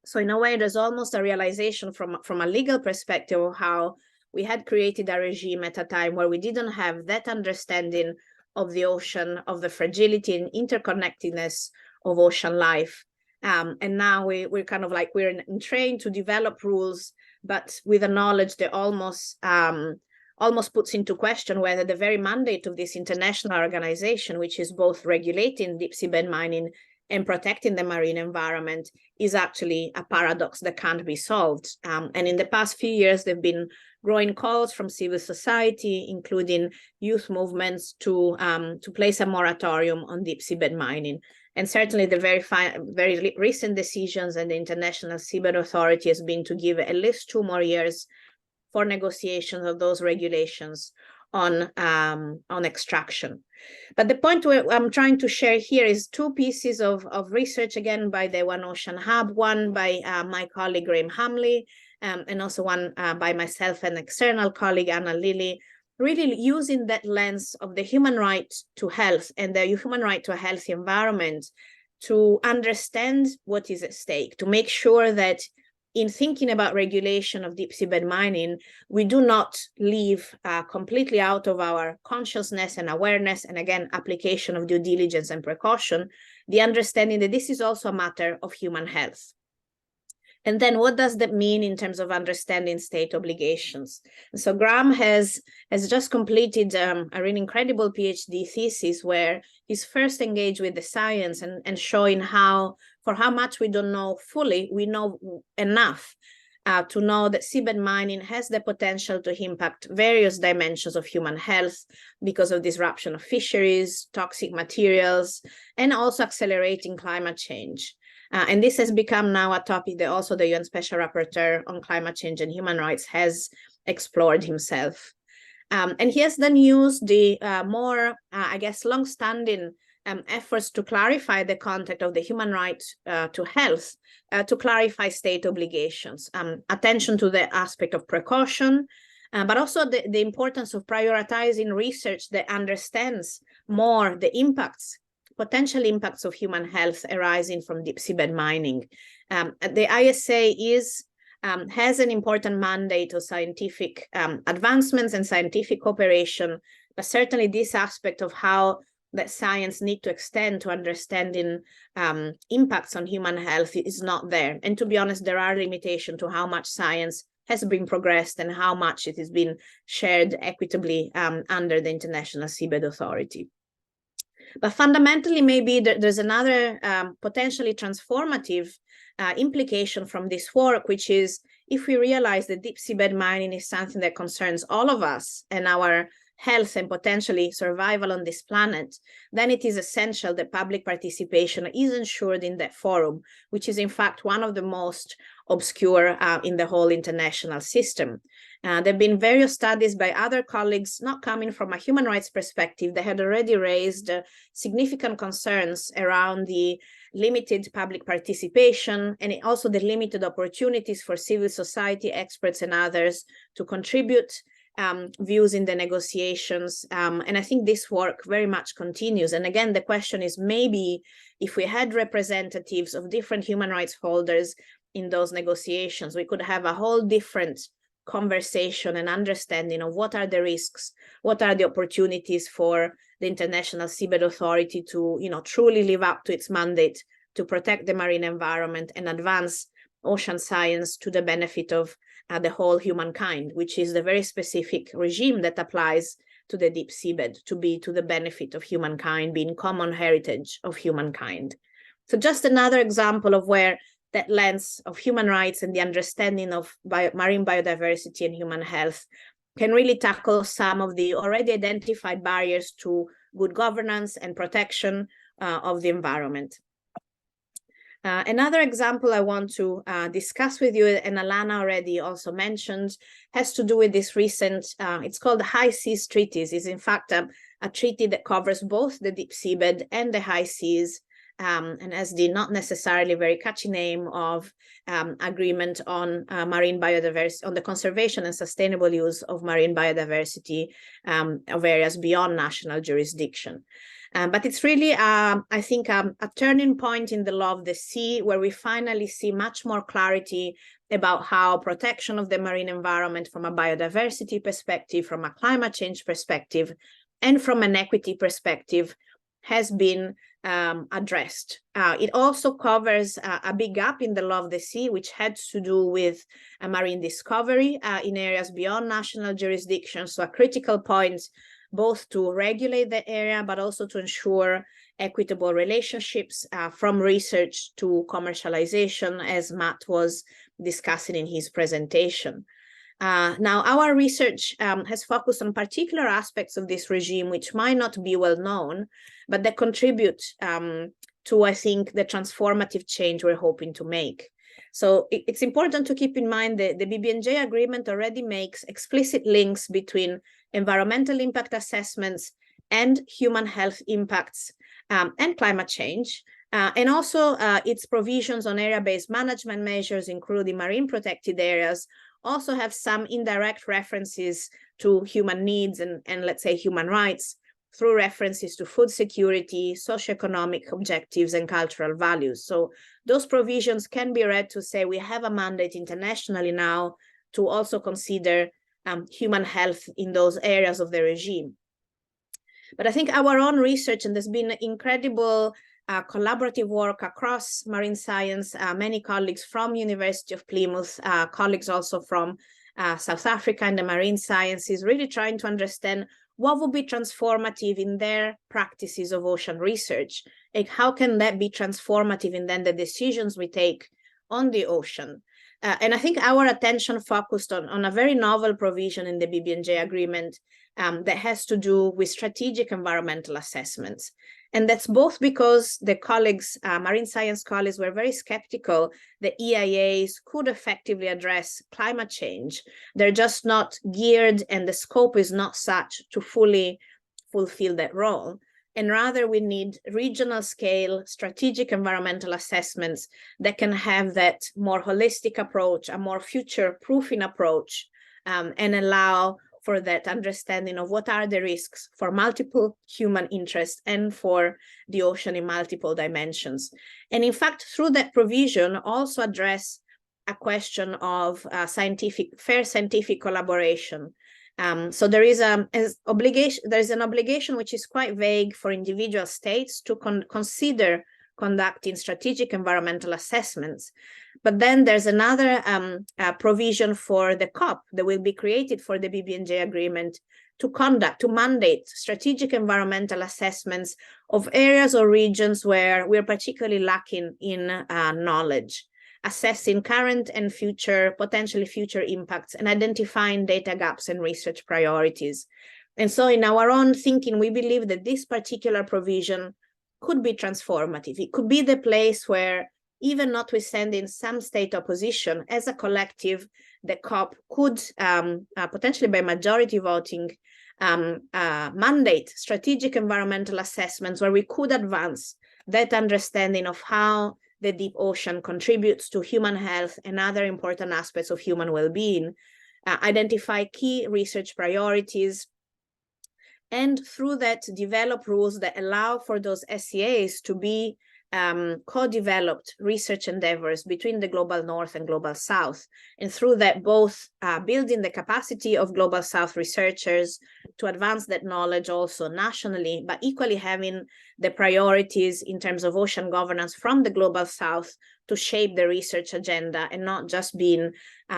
Speaker 1: So in a way, there's almost a realization from a legal perspective of how we had created a regime at a time where we didn't have that understanding of the ocean, of the fragility and interconnectedness of ocean life. And now we're kind of like, we're trained to develop rules, but with a knowledge that almost puts into question whether the very mandate of this international organization, which is both regulating deep seabed mining and protecting the marine environment, is actually a paradox that can't be solved. And in the past few years, there have been growing calls from civil society, including youth movements, to place a moratorium on deep seabed mining. And certainly the very recent decisions and the International Seabed Authority has been to give at least 2 more years for negotiations of those regulations on extraction. But the point I'm trying to share here is 2 pieces of research, again, by the One Ocean Hub, one by my colleague Graham Hamley, and also one by myself and external colleague Anna Lilly, really using that lens of the human right to health and the human right to a healthy environment to understand what is at stake, to make sure that in thinking about regulation of deep seabed mining, we do not leave completely out of our consciousness and awareness, and again, application of due diligence and precaution, the understanding that this is also a matter of human health. And then what does that mean in terms of understanding state obligations? And so Graham has just completed a really incredible PhD thesis where he's first engaged with the science and showing how, for how much we don't know fully, we know enough to know that seabed mining has the potential to impact various dimensions of human health because of disruption of fisheries, toxic materials, and also accelerating climate change. And this has become now a topic that also the UN Special Rapporteur on Climate Change and Human Rights has explored himself. And he has then used the more, I guess, long-standing efforts to clarify the context of the human right to health, to clarify state obligations, attention to the aspect of precaution, but also the importance of prioritizing research that understands more the potential impacts of human health arising from deep seabed mining. The ISA has an important mandate of scientific advancements and scientific cooperation, but certainly this aspect of how that science need to extend to understanding impacts on human health is not there. And to be honest, there are limitations to how much science has been progressed and how much it has been shared equitably under the International Seabed Authority. But fundamentally, maybe there's another potentially transformative implication from this work, which is if we realize that deep seabed mining is something that concerns all of us and our health and potentially survival on this planet, then it is essential that public participation is ensured in that forum, which is in fact one of the most obscure in the whole international system. There have been various studies by other colleagues, not coming from a human rights perspective, that had already raised significant concerns around the limited public participation and also the limited opportunities for civil society experts and others to contribute views in the negotiations. And I think this work very much continues. And again, the question is, maybe if we had representatives of different human rights holders in those negotiations, we could have a whole different conversation and understanding of what are the risks, what are the opportunities for the International Seabed Authority to, truly live up to its mandate to protect the marine environment and advance ocean science to the benefit of the whole humankind, which is the very specific regime that applies to the deep seabed to be to the benefit of humankind, being common heritage of humankind. So just another example of where that lens of human rights and the understanding of marine biodiversity and human health can really tackle some of the already identified barriers to good governance and protection of the environment. Another example I want to discuss with you, and Alana already also mentioned, has to do with this recent, it's called the High Seas Treaties. It's in fact a treaty that covers both the deep seabed and the high seas, and as the not necessarily very catchy name of agreement on marine biodiversity, on the conservation and sustainable use of marine biodiversity of areas beyond national jurisdiction. But it's really, I think, a turning point in the law of the sea, where we finally see much more clarity about how protection of the marine environment from a biodiversity perspective, from a climate change perspective, and from an equity perspective has been addressed. It also covers a big gap in the law of the sea, which had to do with marine discovery in areas beyond national jurisdiction. So a critical point both to regulate the area, but also to ensure equitable relationships from research to commercialization, as Matt was discussing in his presentation. Now, our research has focused on particular aspects of this regime, which might not be well known, but that contribute to, I think, the transformative change we're hoping to make. So it's important to keep in mind that the BBNJ agreement already makes explicit links between environmental impact assessments and human health impacts and climate change. And also its provisions on area-based management measures, including marine protected areas, also have some indirect references to human needs and let's say human rights through references to food security, socioeconomic objectives, and cultural values. So those provisions can be read to say we have a mandate internationally now to also consider human health in those areas of the regime. But I think our own research, and there's been incredible collaborative work across marine science, many colleagues from University of Plymouth, colleagues also from South Africa and the marine sciences, really trying to understand what would be transformative in their practices of ocean research, and how can that be transformative in then the decisions we take on the ocean. And I think our attention focused on a very novel provision in the BBNJ agreement that has to do with strategic environmental assessments. And that's both because the colleagues, marine science colleagues, were very skeptical that EIAs could effectively address climate change. They're just not geared, and the scope is not such to fully fulfill that role. And rather, we need regional scale strategic environmental assessments that can have that more holistic approach, a more future-proofing approach, and allow for that understanding of what are the risks for multiple human interests and for the ocean in multiple dimensions. And in fact, through that provision, also address a question of fair scientific collaboration. So there is an obligation which is quite vague for individual states to consider conducting strategic environmental assessments. But then there's another provision for the COP that will be created for the BBNJ agreement to mandate strategic environmental assessments of areas or regions where we're particularly lacking in knowledge, assessing current and potentially future impacts, and identifying data gaps and research priorities. And so in our own thinking, we believe that this particular provision could be transformative. It could be the place where, even notwithstanding some state opposition, as a collective, the COP could, potentially by majority voting, mandate strategic environmental assessments where we could advance that understanding of how the deep ocean contributes to human health and other important aspects of human well-being, identify key research priorities, and through that develop rules that allow for those SEAs to be co-developed research endeavors between the Global North and Global South. And through that, both building the capacity of Global South researchers to advance that knowledge also nationally, but equally having the priorities in terms of ocean governance from the Global South to shape the research agenda, and not just being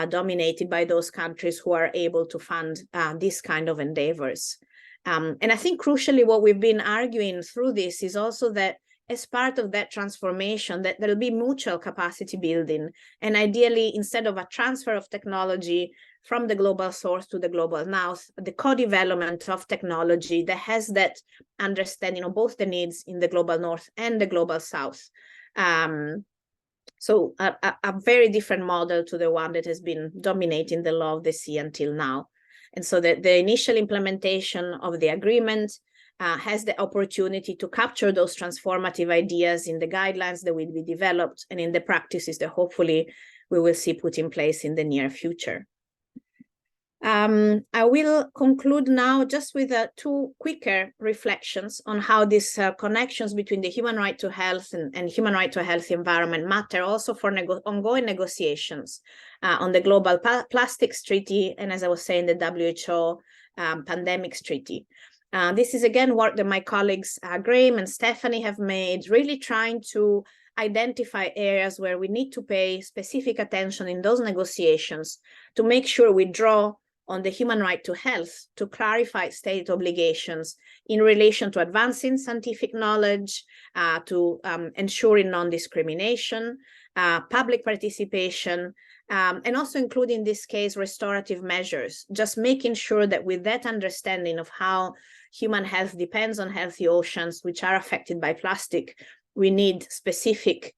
Speaker 1: dominated by those countries who are able to fund these kind of endeavors. And I think crucially what we've been arguing through this is also that as part of that transformation, that there'll be mutual capacity building, and ideally, instead of a transfer of technology from the global source to the global north, the co-development of technology that has that understanding of both the needs in the global north and the global south. So a very different model to the one that has been dominating the law of the sea until now. And so the initial implementation of the agreement has the opportunity to capture those transformative ideas in the guidelines that will be developed and in the practices that hopefully we will see put in place in the near future. I will conclude now just with two quicker reflections on how these connections between the human right to health and human right to a healthy environment matter also for ongoing negotiations on the Global Plastics Treaty and, as I was saying, the WHO Pandemics Treaty. This is again work that my colleagues Graham and Stephanie have made, really trying to identify areas where we need to pay specific attention in those negotiations to make sure we draw on the human right to health to clarify state obligations in relation to advancing scientific knowledge, to ensuring non-discrimination, public participation, and also including in this case restorative measures, just making sure that with that understanding of how human health depends on healthy oceans which are affected by plastic, we need specific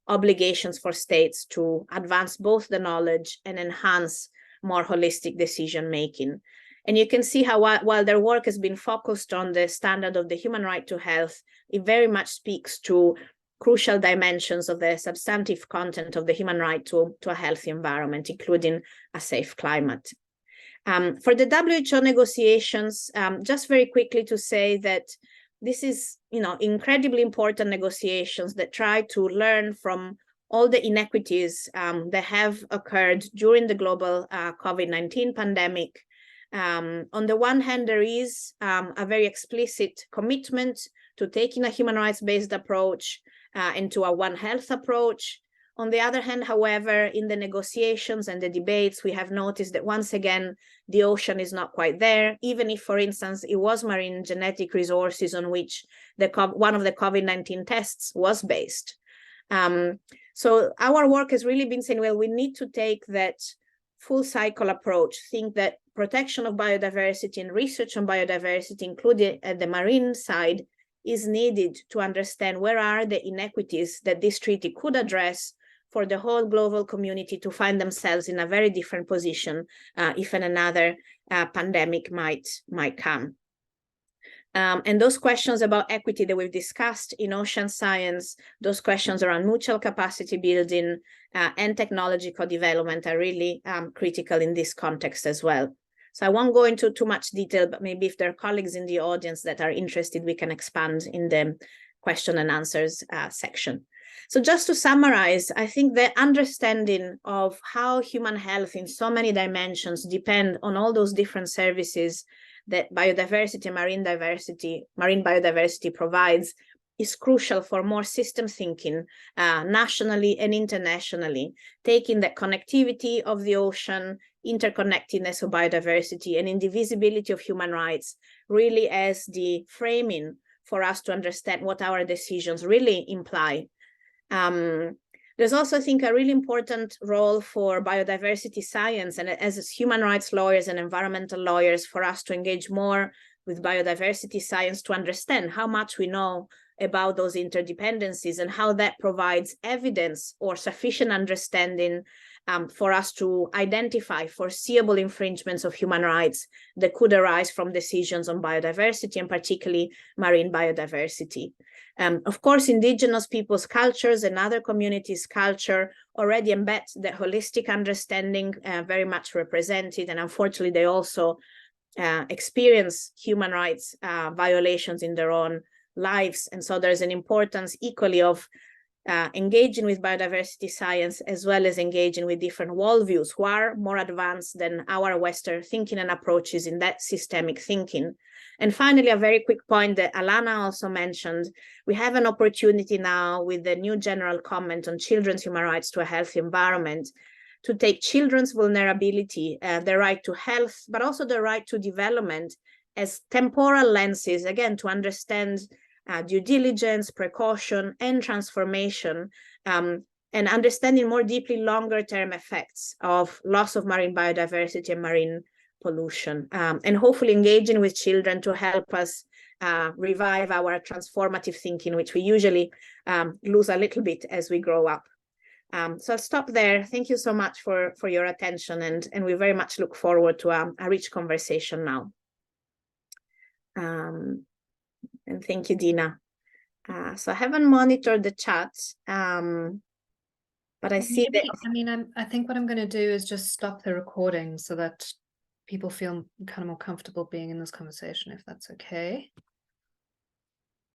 Speaker 1: obligations for states to advance both the knowledge and enhance more holistic decision making. And you can see how while their work has been focused on the standard of the human right to health, it very much speaks to crucial dimensions of the substantive content of the human right to a healthy environment, including a safe climate. For the WHO negotiations, just very quickly to say that this is, incredibly important negotiations that try to learn from all the inequities that have occurred during the global COVID-19 pandemic. On the one hand, there is a very explicit commitment to taking a human rights-based approach and to a One Health approach. On the other hand, however, in the negotiations and the debates, we have noticed that once again, the ocean is not quite there, even if, for instance, it was marine genetic resources on which one of the COVID-19 tests was based. So our work has really been saying, well, we need to take that full cycle approach, think that protection of biodiversity and research on biodiversity, including at the marine side, is needed to understand where are the inequities that this treaty could address for the whole global community to find themselves in a very different position if another pandemic might come. And those questions about equity that we've discussed in ocean science, those questions around mutual capacity building and technology co-development are really critical in this context as well. So I won't go into too much detail, but maybe if there are colleagues in the audience that are interested, we can expand in the question and answers section. So just to summarize, I think the understanding of how human health in so many dimensions depend on all those different services that biodiversity, marine biodiversity provides is crucial for more system thinking nationally and internationally, taking the connectivity of the ocean, interconnectedness of biodiversity, and indivisibility of human rights really as the framing for us to understand what our decisions really imply. There's also, I think, a really important role for biodiversity science and as human rights lawyers and environmental lawyers for us to engage more with biodiversity science to understand how much we know about those interdependencies and how that provides evidence or sufficient understanding for us to identify foreseeable infringements of human rights that could arise from decisions on biodiversity and particularly marine biodiversity. Of course, indigenous peoples' cultures and other communities' culture already embed the holistic understanding very much represented, and unfortunately they also experience human rights violations in their own lives. And so there's an importance equally of engaging with biodiversity science as well as engaging with different worldviews who are more advanced than our Western thinking and approaches in that systemic thinking. And finally, a very quick point that Alana also mentioned, we have an opportunity now with the new general comment on children's human rights to a healthy environment to take children's vulnerability, their right to health, but also the right to development as temporal lenses, again, to understand due diligence, precaution, and transformation, and understanding more deeply longer-term effects of loss of marine biodiversity and marine pollution, and hopefully engaging with children to help us revive our transformative thinking, which we usually lose a little bit as we grow up. So I'll stop there. Thank you so much for your attention, and we very much look forward to a rich conversation now. And thank you, Dina. So I haven't monitored the chat, but I see that.
Speaker 4: I mean, I think what I'm going to do is just stop the recording so that people feel kind of more comfortable being in this conversation, if that's okay.